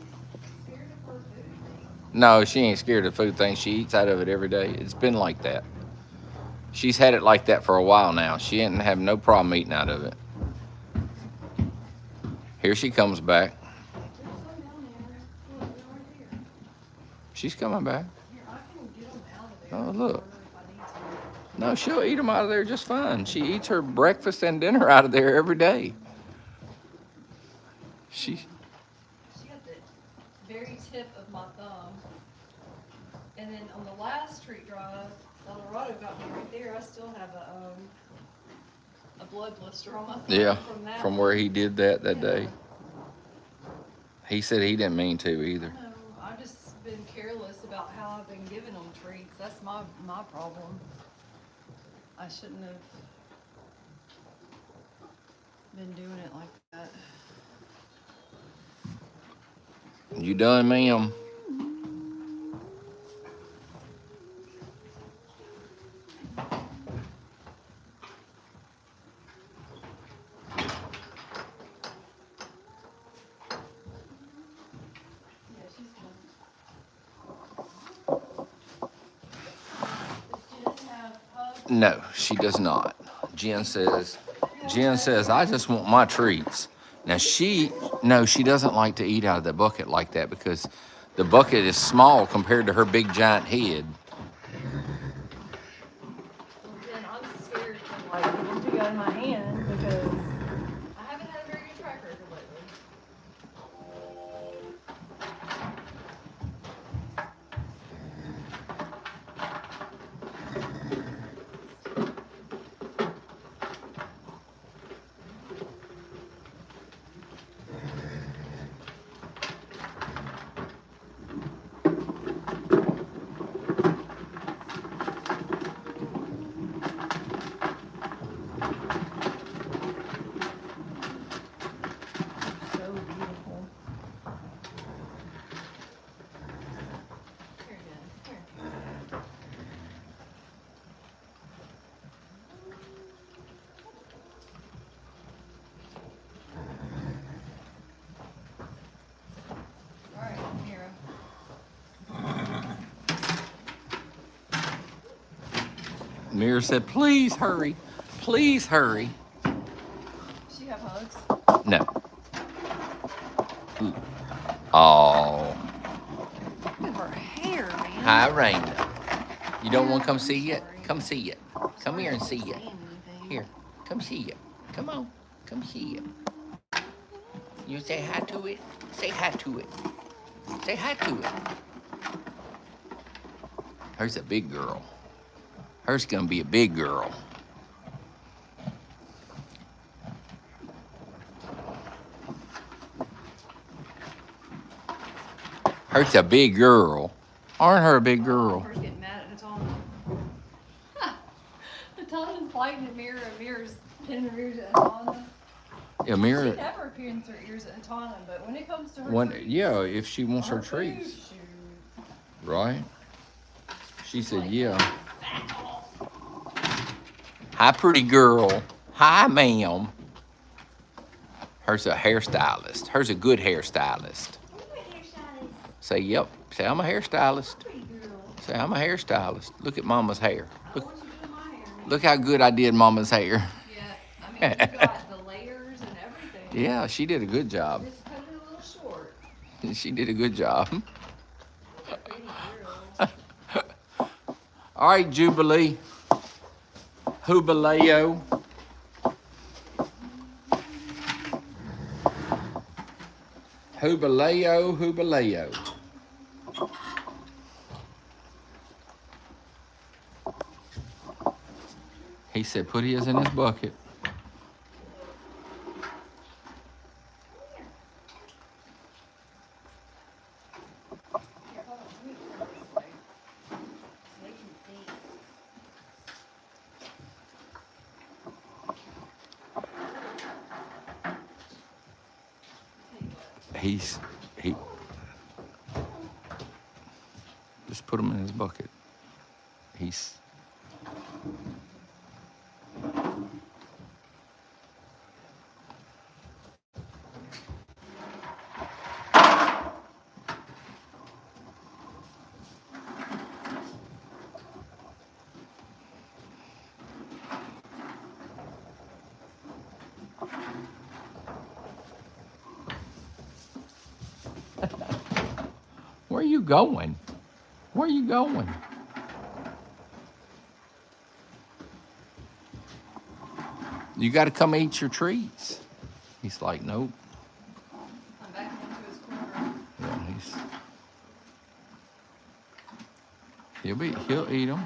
scared of her food thing. No, she ain't scared of food things. She eats out of it every day. It's been like that. She's had it like that for a while now. She ain't have no problem eating out of it. Here she comes back. There's some down there. Look, they're right there. She's coming back. Here, I can get them out of there. Oh, look. If I need to. No, she'll eat them out of there just fine. She eats her breakfast and dinner out of there every day. She Got the very tip of my thumb. And then on the last street drive, Dorado got me right there. I still have a blood blister on my thumb yeah, from that. from where he did that day. He said he didn't mean to either. No, I've just been careless about how I've been giving them treats. That's my problem. I shouldn't have been doing it like that. You done, ma'am? Yeah, she's done. No, she does not. Jen says, I just want my treats. Now she doesn't like to eat out of the bucket like that because the bucket is small compared to her big giant head. Well, Jen, I'm scared to like give them to you out of my hand because I haven't had a very good track record lately. So beautiful. Here, Jen. Here. All right, Mira. Mira said, please hurry. Please hurry. She have hugs. No. Oh. Look at her hair, man. Hi, Raina. You don't want to come see it? Come see it. Come here and see it. Here, come see it. Come on, come see it. You say hi to it? Say hi to it. Say hi to it. Hers a big girl. Hers gonna be a big girl. Hers a big girl. Aren't her a big girl? Hers getting mad at Natana. Natana's biting at Mira, and Mira's pinning her ears at Natana. Yeah, She Mira. never pins her ears at Natana, but when it comes to her One, treats, yeah, if she wants her our food, treats, shoot. right? She said, yeah. Hi, pretty girl. Hi, ma'am. Hers a hairstylist. Hers a good hairstylist. Say, yep. Say, I'm a hairstylist. Say, I'm a hairstylist. Look at Mama's hair. Look how good I did Mama's hair. Yeah, I mean, you got the layers and everything. Yeah, she did a good job. Just cut it a little short. She did a good job. Pretty girl. All right, Jubilee. Jubileo. Hubaleo, Hubaleo. He said put his in his bucket. He just put him in his bucket. He's Where are you going? Where are you going? You got to come eat your treats. He's like, nope. I'm back into his corner. Yeah, he'll eat them.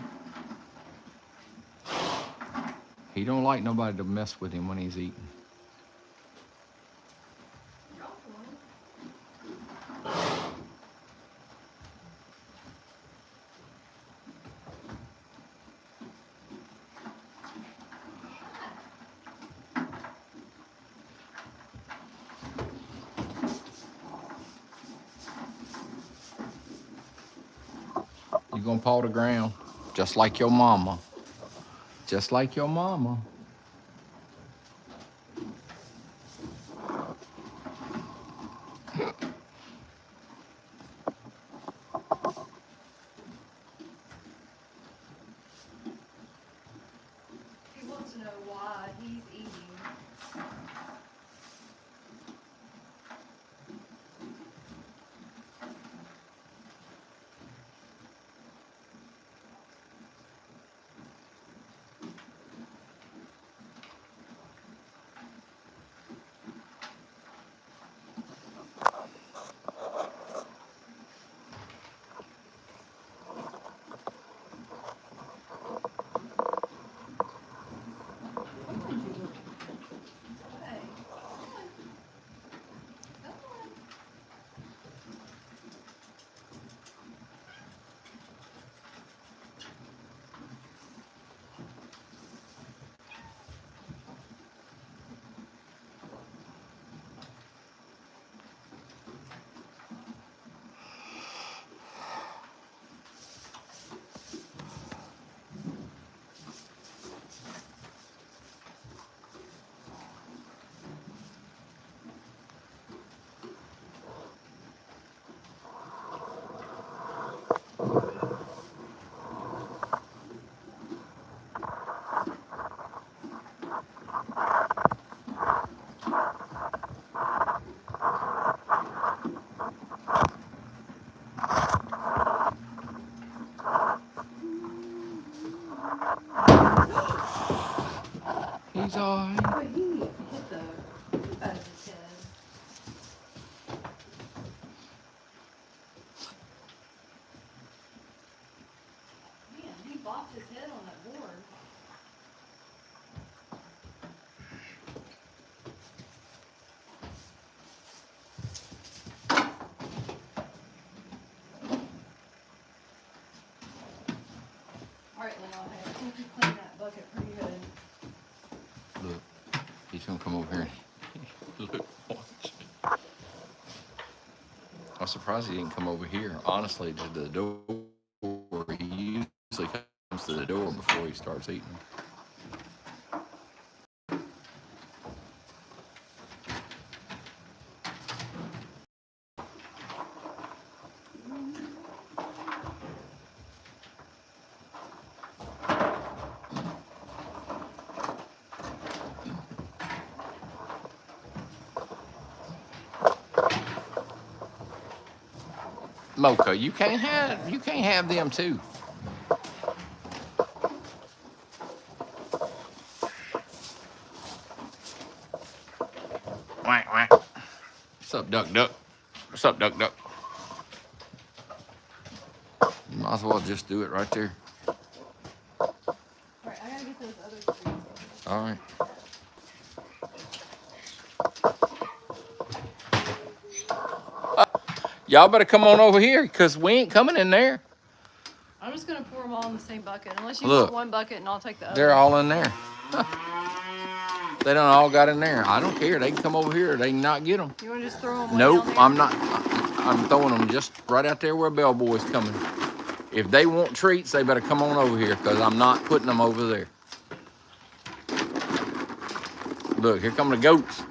He don't like nobody to mess with him when he's eating. You gonna paw the ground, just like your mama. Just like your mama. He wants to know why he's eating. He's all right. But he hit the roof out of his head. Man, he bopped his head on that board. All right, Leon, I think you cleaned that bucket pretty good. Look, he's gonna come over here. Look, watch. I'm surprised he didn't come over here. Honestly, to the door. He usually comes to the door before he starts eating. Mocha, you can't have them too. Whack, whack. What's up, duck, duck? What's up, Duck Duck? You might as well just do it right there. All right, I gotta get those other treats. All right. Y'all better come on over here because we ain't coming in there. I'm just gonna pour them all in the same bucket. Unless you Look, want one bucket and I'll take the other. they're all in there. They done all got in there. I don't care. They can come over here. They can not get them. You wanna just throw them? Nope, down there? I'm not. I'm throwing them just right out there where Bellboy's coming. If they want treats, they better come on over here because I'm not putting them over there. Look, here come the goats.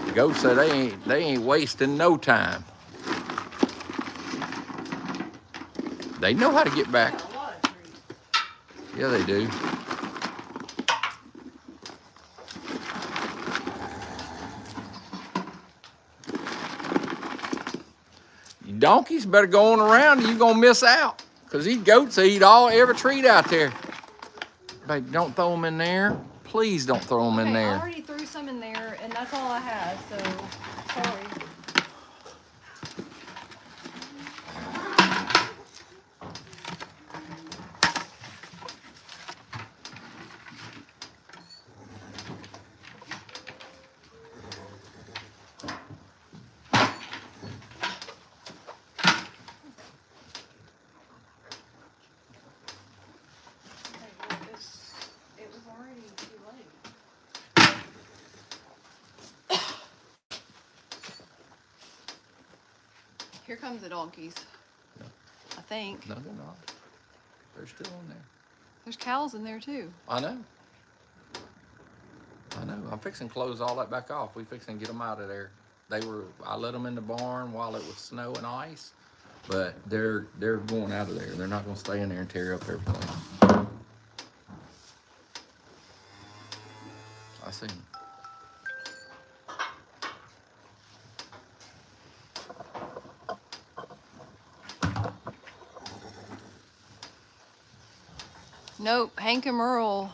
The goats say they ain't wasting no time. They know how to get back. A lot of treats. Yeah, they do. You donkeys better go on around or you're gonna miss out. Cause these goats eat every treat out there. Babe, don't throw them in there. Please don't throw them in Okay, there. I already threw some in there, and that's all I had. So sorry. It was already too late. Here comes the donkeys. I think. No, they're not. They're still in there. There's cows in there too. I know. I know. I'm fixing to close all that back off. We fixing to get them out of there. I let them in the barn while it was snow and ice, but they're going out of there. They're not going to stay in there and tear up everything. I see 'em. Nope, Hank and Merle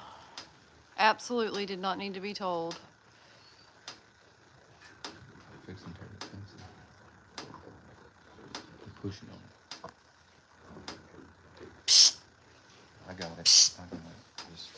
absolutely did not need to be told. Fixing to tear the fence up. They're pushing on it. Psst. I got it. I got it. Just...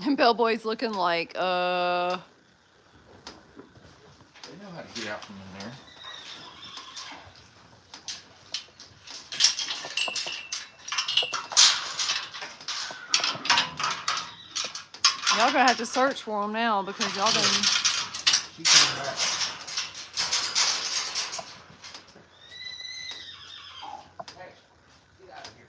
And Bellboy's looking like, They know how to get out from in there. y'all gonna have to search for them now because y'all done. She coming back. Hey, get out of here.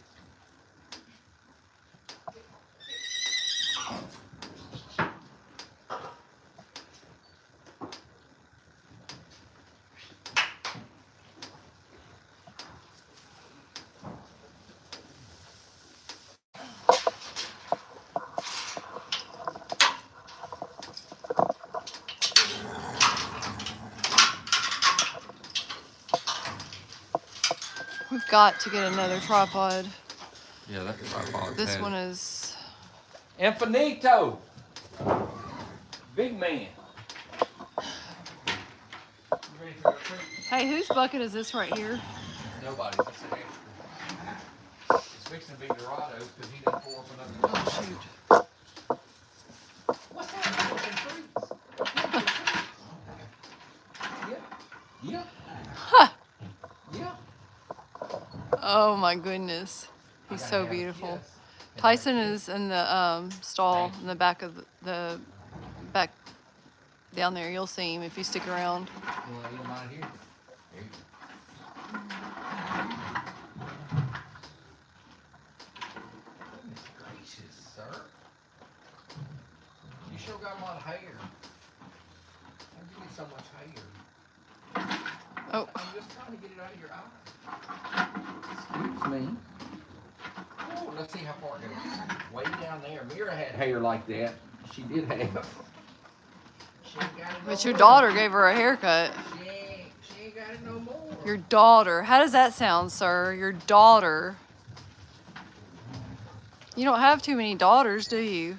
We've got to get another tripod. Yeah, that's tripod. This one is. Infinito. Big man. Ready for a treat? Hey, whose bucket is this right here? Nobody's. It's an extra. It's fixing to be Dorado because he didn't pour up another. Oh, shoot. What's that? Some treats. Yeah. Yeah. Huh. Yeah. Oh my goodness. He's so beautiful. Tyson is in the stall in the back of the back down there. You'll see him if you stick around. You want to eat them out of here? Here you go. Goodness gracious, sir. You sure got a lot of hair. How'd you get so much hair? Oh, I'm just trying to get it out of your eye. Excuse me. Oh, let's see how far it goes. Way down there. Mira had hair like that. She did have. She ain't got it no But your more. daughter gave her a haircut. She ain't got it no more. Your daughter. How does that sound, sir? Your daughter. You don't have too many daughters, do you?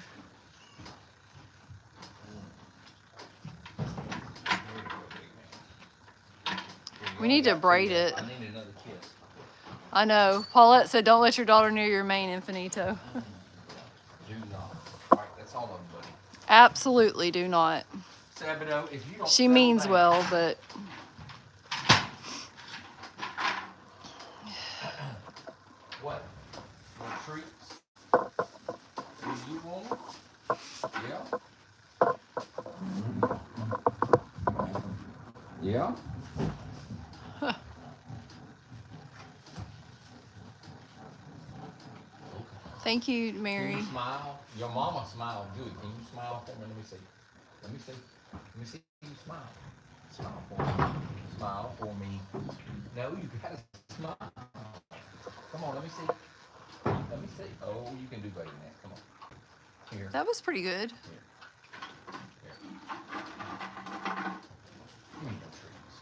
We need to braid it. I need another kiss. I know. Paulette said, don't let your daughter near your mane, Infinito. Do not. All right, that's all of them, buddy. Absolutely do not. Sabato, if you don't She settle means down- well, but What? What treats? Do you want it? Yeah? Yeah? thank you, Can Mary. you smile? Your mama smiled good. Can you smile for me? Let me see. Let me see. Let me see you smile. Smile for me. Smile for me. No, you gotta smile. Come on, let me see. Let me see. Oh, you can do better than that. Come on. Here. That was pretty good. Here. Give me no treats.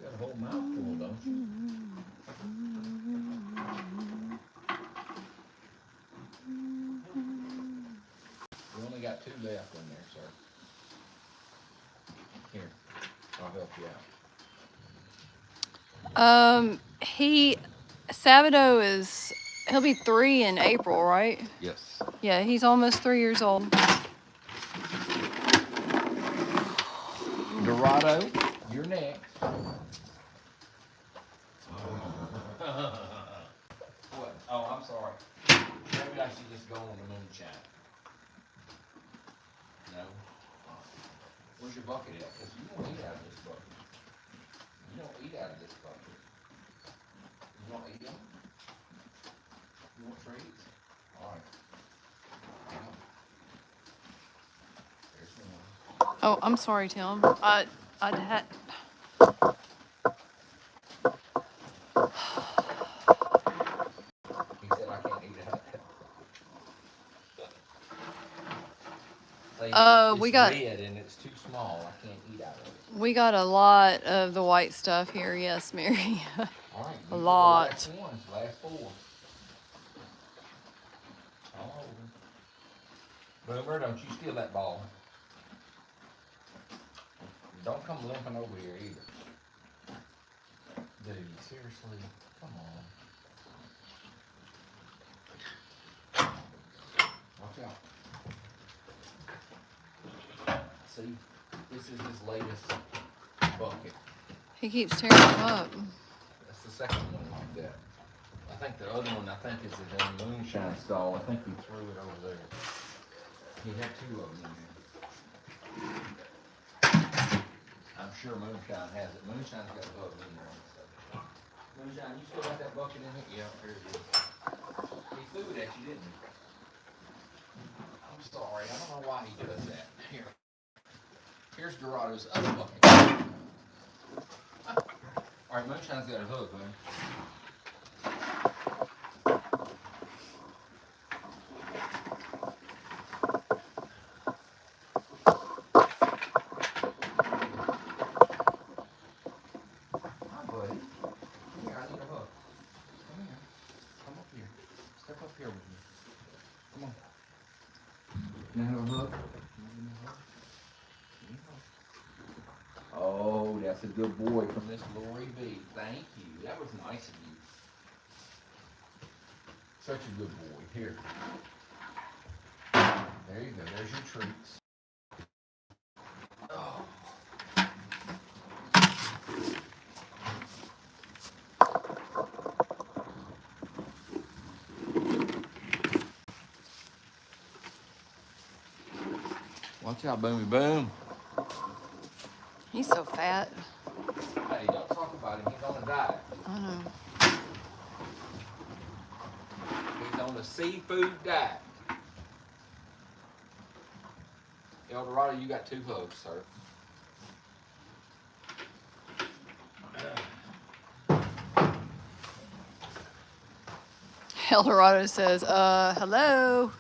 You got a whole mouthful, don't you? We only got 2 left in there, sir. Here, I'll help you out. Sabato he'll be 3 in April, right? Yes. Yeah, he's almost 3 years old. Dorado, you're next. What? Oh, I'm sorry. Maybe I should just go on the moonshine. No? Where's your bucket at? Because you don't eat out of this bucket. You don't eat out of this bucket. You don't eat them? You want treats? All right. There's one. Oh, I'm sorry, Tim. I had. He said I can't eat out of that. We It's got- red and it's too small. I can't eat out of it. We got a lot of the white stuff here. Yes, Mary. All right. A these are lot. The last ones, last 4. All over. Boomer, don't you steal that ball. Don't come limping over here either. Dude, seriously, come on. Watch out. See, this is his latest bucket. He keeps tearing them up. That's the second one like that. I think the other one, is in the moonshine stall. I think he threw it over there. He had 2 of them in there. I'm sure Moonshine has it. Moonshine's got a bucket in there. So. Moonshine, you still got that bucket in it? Yeah, here it is. He threw it at you, didn't he? I'm sorry. I don't know why he does that. Here. Here's Dorado's other bucket. All right, Moonshine's got a hook, man. Oh, that's a good boy from Miss Lori B. Thank you. That was nice of you. Such a good boy. Here. There you go. There's your treats. Oh. Watch out, Boomy Boom. He's so fat. Hey, don't talk about him. He's on a diet. I know. He's on a seafood diet. El Dorado, you got 2 hugs, sir. El Dorado says, hello.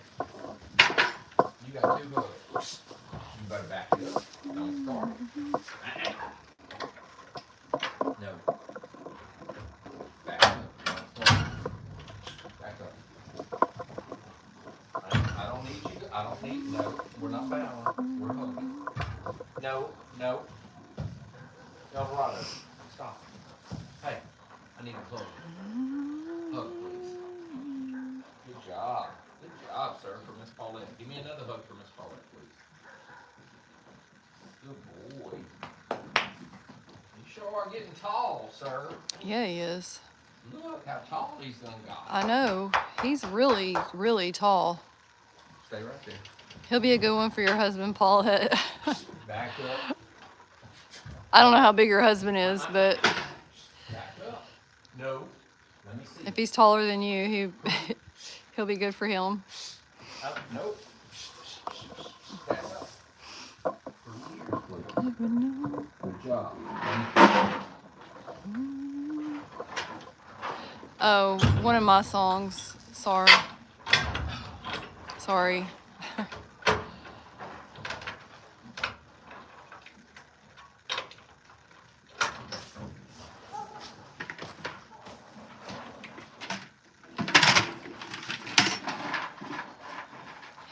You got 2 hugs. You better back it up. Don't start it. No. Back up. Don't start it. Back up. I don't need you. I don't need. No, we're not bowing. We're hugging. No, no. El Dorado, stop. Hey, I need a hug. Hug, please. Good job. Good job, sir, for Miss Paulette. Give me another hug for Miss Paulette, please. Good boy. You sure are getting tall, sir. Yeah, he is. Look how tall he's done got. I know. He's really, really tall. Stay right there. He'll be a good one for your husband, Paulette. Back up. I don't know how big your husband is, but Back up. No. Let me see. if he's taller than you, he'll be good for him. Nope. Back up. Good job. Oh, one of my songs. Sorry. Sorry.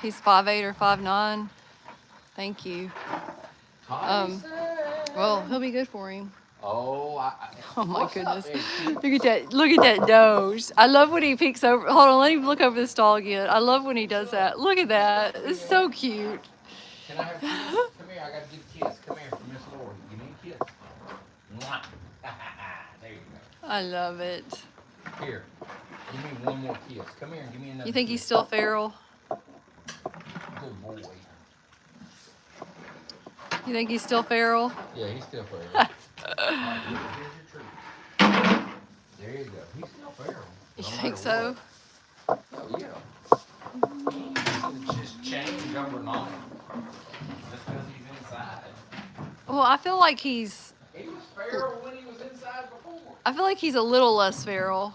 He's 5'8" or 5'9". Thank you. Well, he'll be good for him. Oh, Oh my what's goodness. up, Eddie? Look at that. Look at that nose. I love when he peeks over. Hold on, let me look over the stall again. I love when he does that. Look at that. It's so cute. Can I have a kiss? Come here, I got to give a kiss. Come here from Miss Lori. Give me a kiss. Mwah. There you go. I love it. Here, give me one more kiss. Come here and give me another You think kiss. he's still feral? Good boy. You think he's still feral? Yeah, he's still feral. Alright, here's your treat. There you go. He's still feral. You No think matter so? what. Oh, yeah. It's just change overnight. Just because he's inside. Well, I feel like he's. He was feral when he was inside before. I feel like he's a little less feral.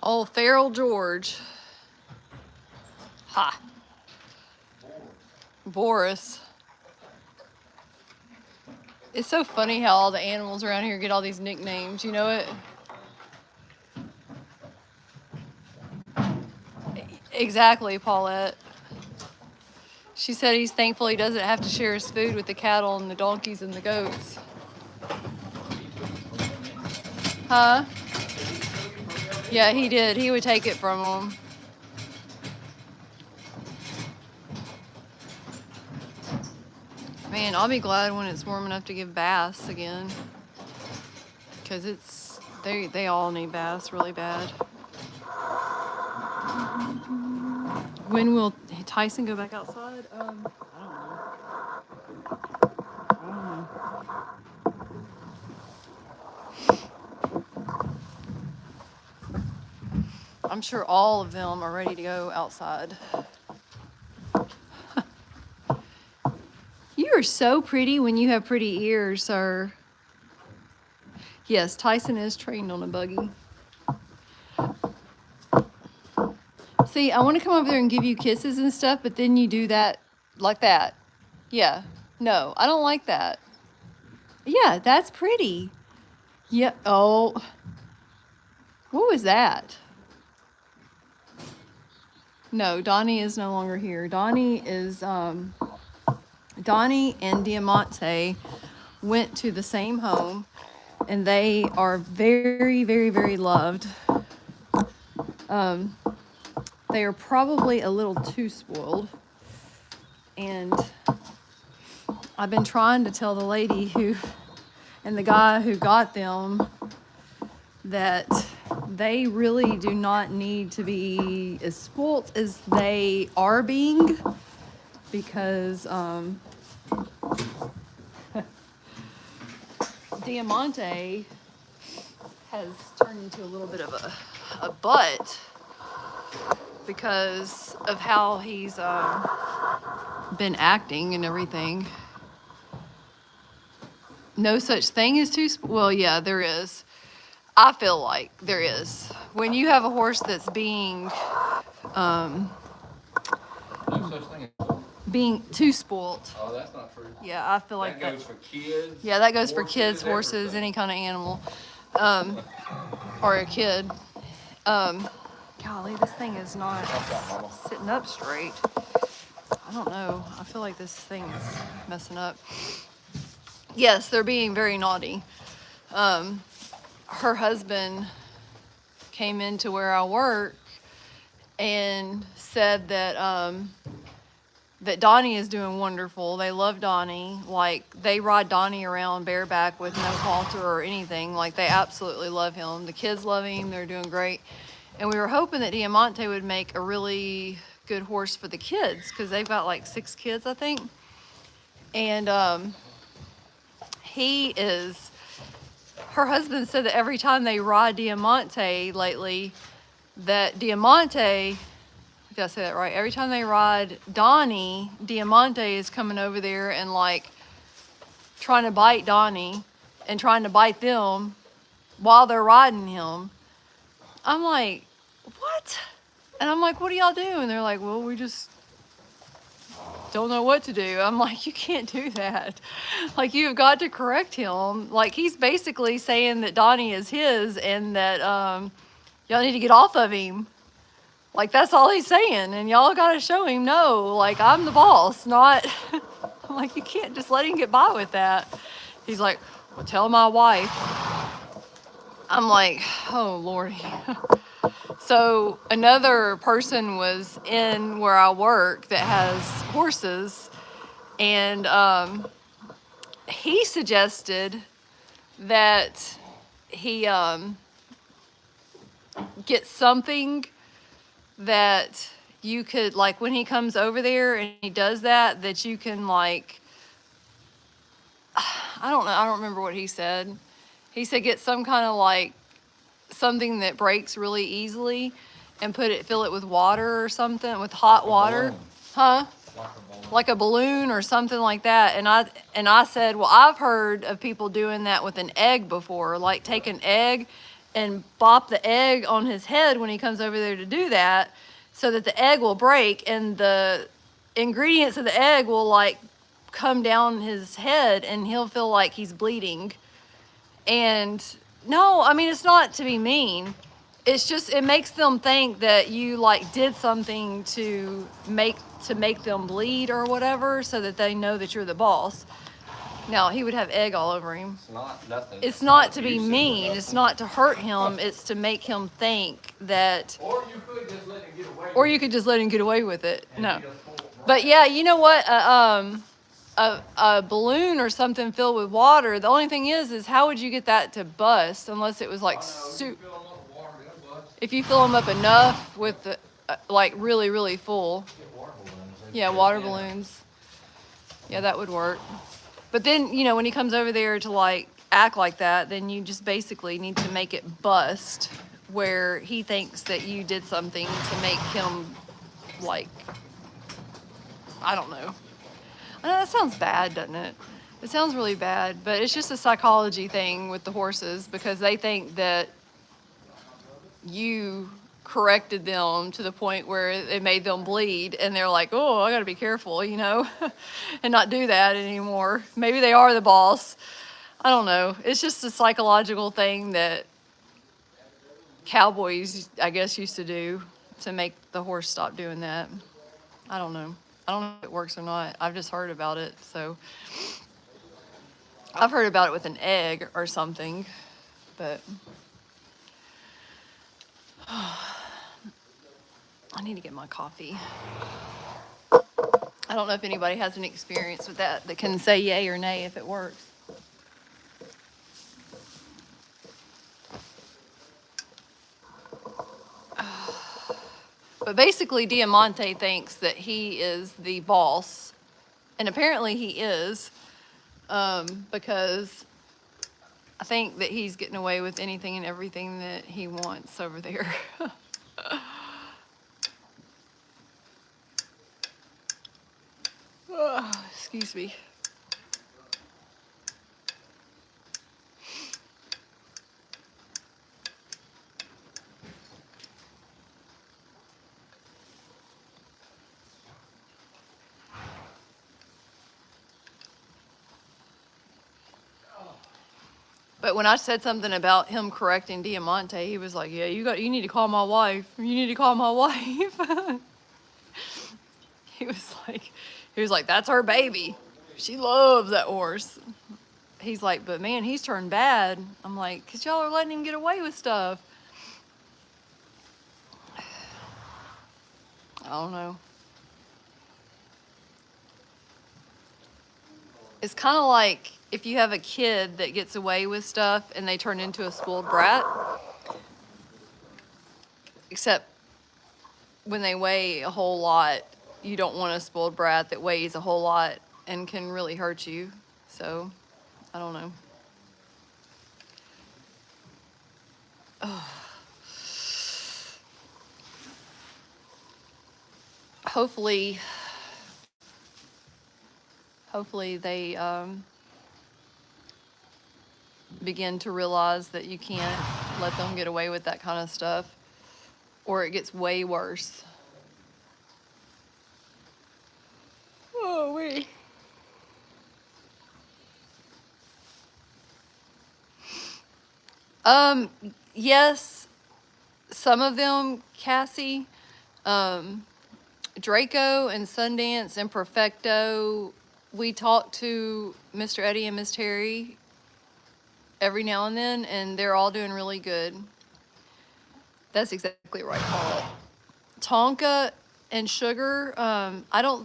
Oh, feral George. Ha. Boris. It's so funny how all the animals around here get all these nicknames, you know it? Exactly, Paulette. She said he's thankful he doesn't have to share his food with the cattle and the donkeys and the goats. Huh? Yeah, he did. He would take it from them. Man, I'll be glad when it's warm enough to give baths again. Because they all need baths really bad. When will Tyson go back outside? I don't know. I don't know. I'm sure all of them are ready to go outside. You are so pretty when you have pretty ears, sir. Yes, Tyson is trained on a buggy. See, I want to come over there and give you kisses and stuff, but then you do that like that. Yeah. No, I don't like that. Yeah, that's pretty. Yeah. Oh. What was that? No, Donnie is no longer here. Donnie and Diamante went to the same home, and they are very, very, very loved. They are probably a little too spoiled, and I've been trying to tell the lady who, and the guy who got them, that they really do not need to be as spoilt as they are being, because Diamante has turned into a little bit of a butt because of how he's been acting and everything. No such thing as well, yeah, there is. I feel like there is. When you have a horse that's being No such thing as. being too spoilt. Oh, that's not true. Yeah, I feel like That goes for kids. Yeah, that goes for kids, horses, horses, everything. any kind of animal, or a kid. Golly, this thing is not sitting up straight. I don't know. I feel like this thing is messing up. Yes, they're being very naughty. Her husband came into where I work and said that that Donnie is doing wonderful. They love Donnie. Like, they ride Donnie around bareback with no halter or anything. Like, they absolutely love him. The kids love him. They're doing great. And we were hoping that Diamante would make a really good horse for the kids, because they've got like 6 kids, I think. And her husband said that every time they ride Diamante lately, that Diamante, did I say that right? Every time they ride Donnie, Diamante is coming over there and like trying to bite Donnie and trying to bite them while they're riding him. I'm like, what? And I'm like, what do y'all do? And they're like, well, we just don't know what to do. I'm like, you can't do that. Like, you've got to correct him. Like, he's basically saying that Donnie is his and that y'all need to get off of him. Like, that's all he's saying. And y'all got to show him, no, like, I'm the boss, not. I'm like, you can't just let him get by with that. He's like, well, tell my wife. I'm like, oh, Lordy. So another person was in where I work that has horses, and he suggested that he get something that you could, like, when he comes over there and he does that, that you can, like, I don't know, I don't remember what he said. He said get some kind of, like, something that breaks really easily and fill it with water or something, with hot water. Balloon. Huh? Like a balloon. Like a balloon or something like that. And I said, well, I've heard of people doing that with an egg before, like take an egg and bop the egg on his head when he comes over there to do that, so that the egg will break and the ingredients of the egg will like come down his head and he'll feel like he's bleeding. And no, I mean, it's not to be mean. It's just, it makes them think that you like did something to make them bleed or whatever, so that they know that you're the boss. Now, he would have egg all over him. It's not nothing. It's not to be abusive or mean. nothing. It's not to hurt him. It's to make him think that, Or you could just let him get away. or you could just let him get away with it. And No. be a full- But yeah, you know what? A balloon or something filled with water. The only thing is how would you get that to bust unless it was like if you fill them up enough with the, like really, really full. Yeah, water balloons. Yeah, that would work. But then, you know, when he comes over there to like act like that, then you just basically need to make it bust where he thinks that you did something to make him like, I don't know. I know that sounds bad, doesn't it? It sounds really bad, but it's just a psychology thing with the horses, because they think that you corrected them to the point where it made them bleed, and they're like, oh, I gotta be careful, you know, and not do that anymore. Maybe they are the boss. I don't know. It's just a psychological thing that cowboys, I guess, used to do to make the horse stop doing that. I don't know. I don't know if it works or not. I've just heard about it. So I've heard about it with an egg or something, but I need to get my coffee. I don't know if anybody has any experience with that can say yay or nay if it works. But basically, Diamante thinks that he is the boss, and apparently he is, because I think that he's getting away with anything and everything that he wants over there. Excuse me. But when I said something about him correcting Diamante, he was like, "Yeah, you need to call my wife. You need to call my wife." he was like, "That's her baby. She loves that horse." He's like, "But man, he's turned bad." I'm like, "'Cause y'all are letting him get away with stuff." I don't know. It's kind of like if you have a kid that gets away with stuff and they turn into a spoiled brat, except when they weigh a whole lot, you don't want a spoiled brat that weighs a whole lot and can really hurt you. So, I don't know. Oh. Hopefully they begin to realize that you can't let them get away with that kind of stuff, or it gets way worse. Oh, wait. Yes, some of them, Cassie, Draco and Sundance and Perfecto, we talk to Mr. Eddie and Miss Terry every now and then, and they're all doing really good. That's exactly right, Paula. Tonka and Sugar,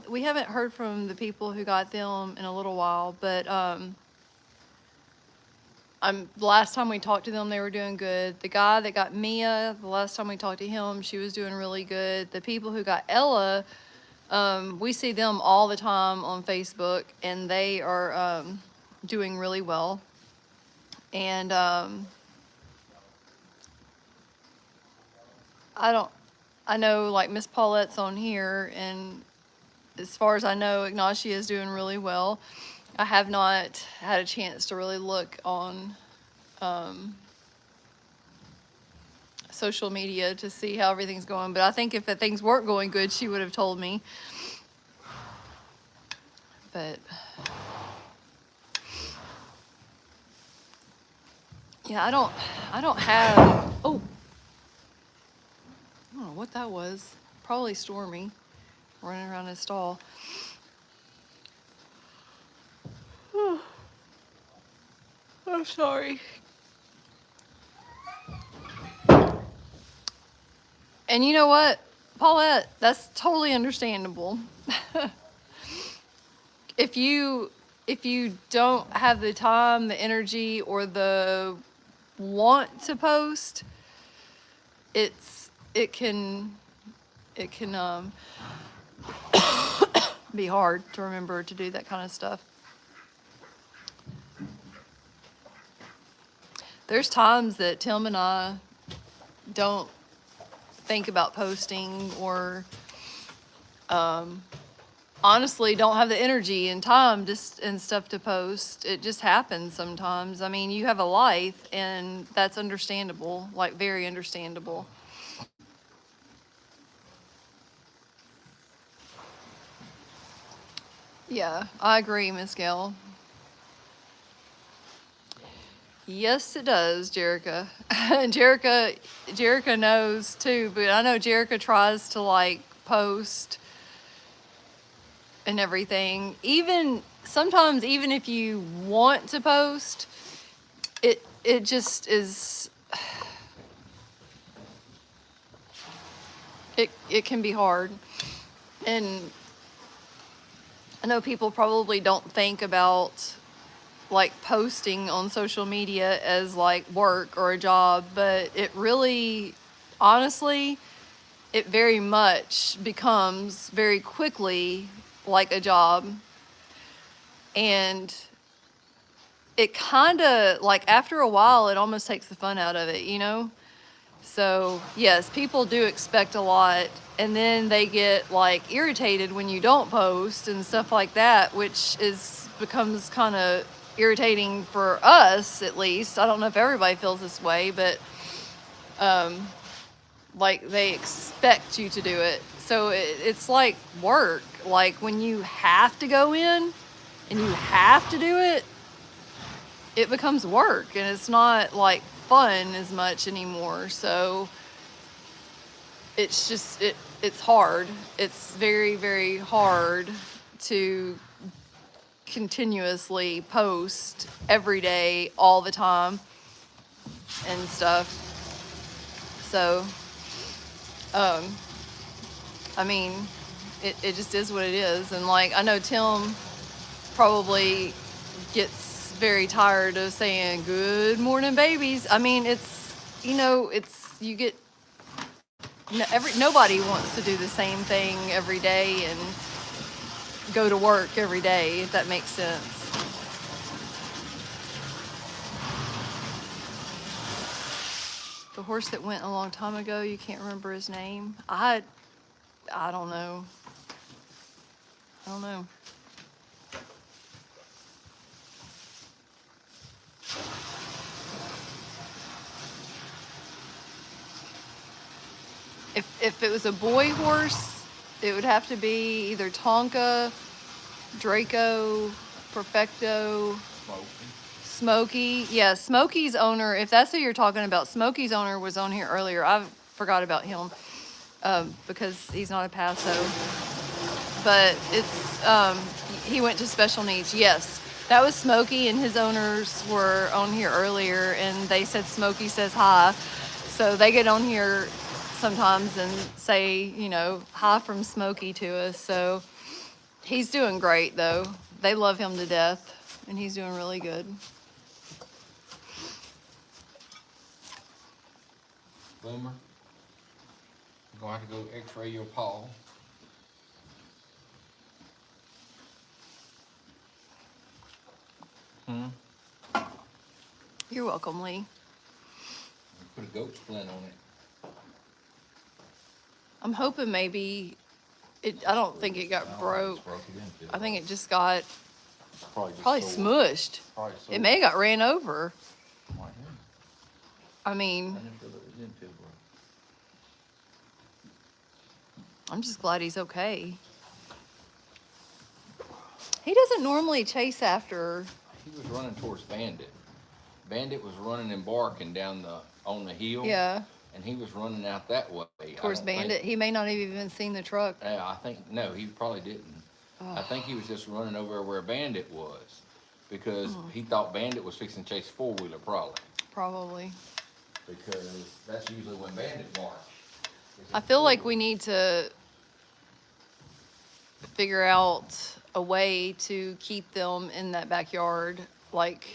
we haven't heard from the people who got them in a little while, but the last time we talked to them, they were doing good. The guy that got Mia, the last time we talked to him, she was doing really good. The people who got Ella, we see them all the time on Facebook, and they are doing really well. And I know like Miss Paulette's on here, and as far as I know, Ignacia is doing really well. I have not had a chance to really look on social media to see how everything's going, but I think if things weren't going good, she would have told me. But yeah, I don't have, oh, I don't know what that was. Probably Stormy running around his stall. I'm sorry. And you know what, Paulette, that's totally understandable. If you don't have the time, the energy, or the want to post, it can be hard to remember to do that kind of stuff. There's times that Tim and I don't think about posting, or honestly don't have the energy and time and stuff to post. It just happens sometimes. I mean, you have a life, and that's understandable, like very understandable. Yeah, I agree, Miss Gail. Yes, it does, Jerica. And Jerica knows too, but I know Jerica tries to like post and everything. Even sometimes, even if you want to post, it just is. It can be hard, and know people probably don't think about like posting on social media as like work or a job, but it really, honestly, it very much becomes very quickly like a job. And it kind of, like, after a while, it almost takes the fun out of it, you know? So, yes, people do expect a lot, and then they get like irritated when you don't post and stuff like that, which is becomes kind of irritating for us, at least. I don't know if everybody feels this way, but like they expect you to do it. So it's like work. Like when you have to go in and you have to do it, it becomes work, and it's not like fun as much anymore. So it's just it's hard. It's very, very hard to continuously post every day all the time and stuff. So I mean, it just is what it is. And like I know Tim probably gets very tired of saying good morning babies. I mean, it's, you know, it's, you get nobody wants to do the same thing every day and go to work every day, if that makes sense. The horse that went a long time ago, you can't remember his name. I don't know. I don't know. If it was a boy horse, it would have to be either Tonka, Draco, Perfecto, Smokey. Yeah, Smokey's owner, if that's who you're talking about, Smokey's owner was on here earlier. I forgot about him because he's not a Paso. But he went to special needs. Yes, that was Smokey, and his owners were on here earlier, and they said Smokey says hi. So they get on here sometimes and say, you know, hi from Smokey to us. So he's doing great, though. They love him to death, and he's doing really good. Boomer, you're going to have to go x-ray your paw. You're welcome, Lee. Put a goat splint on it. I'm hoping maybe I don't think it got broke. I think it just got probably smushed. It may have got ran over. I mean, I'm just glad he's okay. He doesn't normally chase after. He was running towards Bandit. Bandit was running and barking down on the hill. Yeah. And he was running out that way. Towards Bandit. He may not have even seen the truck. Yeah, I think, no, he probably didn't. Oh. I think he was just running over where Bandit was because he thought Bandit was fixing to chase four-wheeler probably. Probably. Because that's usually when Bandit barks. I feel like we need to figure out a way to keep them in that backyard. Like,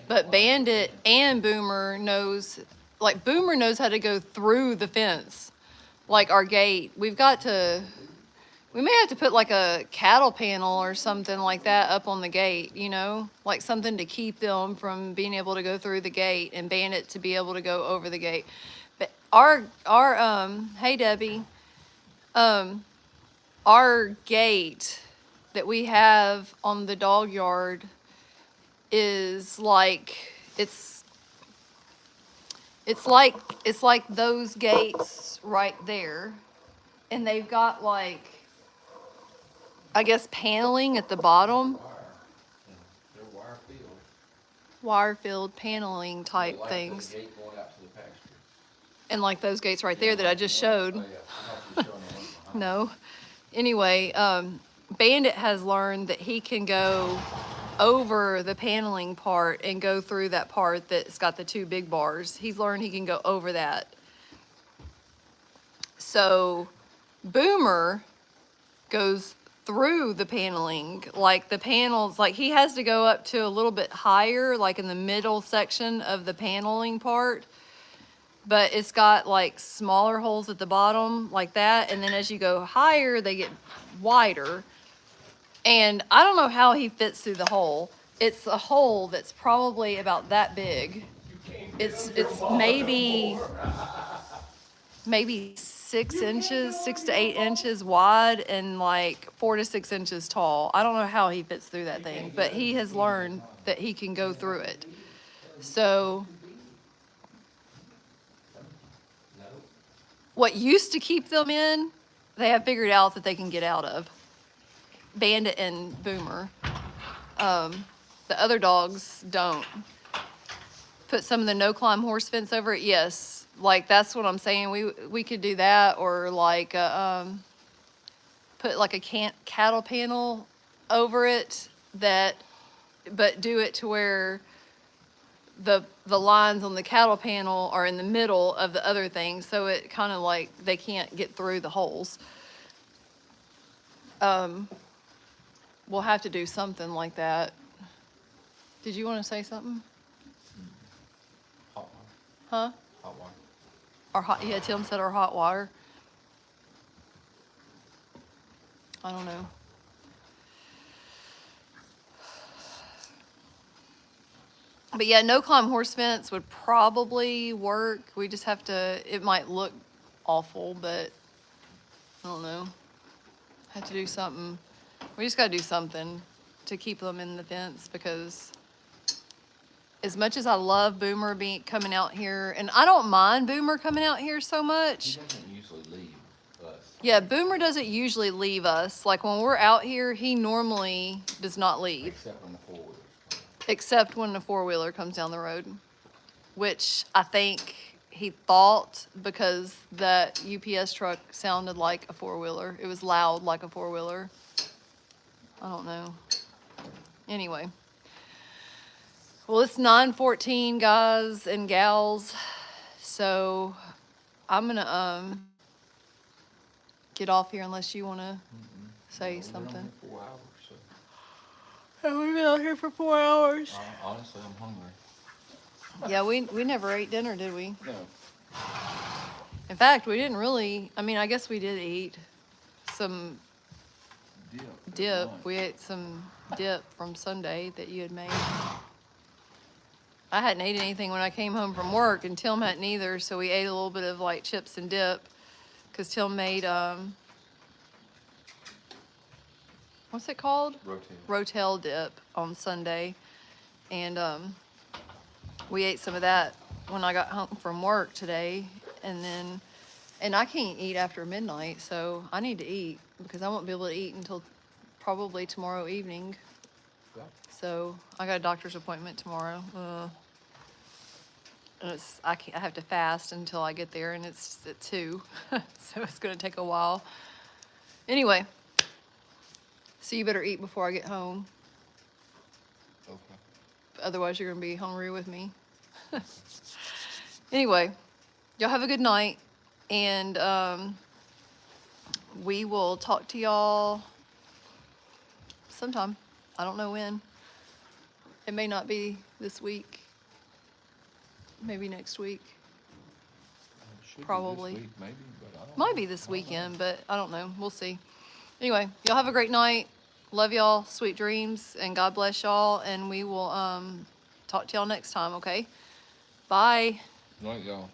but Bandit and Boomer knows, like Boomer knows how to go through the fence, like our gate. We may have to put like a cattle panel or something like that up on the gate, you know, like something to keep them from being able to go through the gate and Bandit to be able to go over the gate. But hey Debbie, our gate that we have on the dog yard is like, it's like those gates right there. And they've got like, I guess, paneling at the bottom. They're Wire-filled paneling type things. And like those gates right there that I just showed. No. Anyway, Bandit has learned that he can go over the paneling part and go through that part that's got the two big bars. He's learned he can go over that. So Boomer goes through the paneling. Like the panels, like he has to go up to a little bit higher, like in the middle section of the paneling part. But it's got like smaller holes at the bottom like that. And then as you go higher, they get wider. And I don't know how he fits through the hole. It's a hole that's probably about that big. It's maybe 6 inches, 6 to 8 inches wide and like 4 to 6 inches tall. I don't know how he fits through that thing, but he has learned that he can go through it. So what used to keep them in, they have figured out that they can get out of. Bandit and Boomer. The other dogs don't. Put some of the no-climb horse fence over it, yes. Like, that's what I'm saying. We could do that, or like put like a cattle panel over it, but do it to where the lines on the cattle panel are in the middle of the other thing, so it kind of like they can't get through the holes. We'll have to do something like that. Did you want to say something? Hot water. Huh? Hot water. Yeah, Tim said our hot water. I don't know. But yeah, no climb horse fence would probably work. We just have to, it might look awful, but I don't know. Have to do something. We just got to do something to keep them in the fence, because as much as I love Boomer coming out here, and I don't mind Boomer coming out here so much. He doesn't usually leave us. Yeah, Boomer doesn't usually leave us. Like when we're out here, he normally does not leave. Except when the four-wheelers come. Except when the four-wheeler comes down the road, which I think he thought because that UPS truck sounded like a four-wheeler. It was loud like a four-wheeler. I don't know. Anyway. Well, it's 9:14, guys and gals. So I'm gonna get off here unless you wanna say something. We've been on here 4 hours, so. Oh, we've been out here for 4 hours. Honestly, I'm hungry. Yeah, we never ate dinner, did we? No. In fact, we didn't really. I mean, I guess we did eat some dip. We ate some dip from Sunday that you had made. I hadn't ate anything when I came home from work, and Tim hadn't either, so we ate a little bit of like chips and dip, because Tim made what's it called? Rotel dip on Sunday, and we ate some of that when I got home from work today, and I can't eat after midnight, so I need to eat, because I won't be able to eat until probably tomorrow evening. So I got a doctor's appointment tomorrow. And I have to fast until I get there, and it's at 2, so it's gonna take a while. Anyway, so you better eat before I get home. Okay. Otherwise, you're gonna be hungry with me. Anyway, y'all have a good night, and we will talk to y'all sometime. I don't know when. It may not be this week. Maybe next week. Probably. This week, maybe, but I don't Might know. be this weekend, but I don't know. We'll see. Anyway, y'all have a great night. Love y'all. Sweet dreams, and God bless y'all. And we will talk to y'all next time, okay? Bye. Good night, y'all.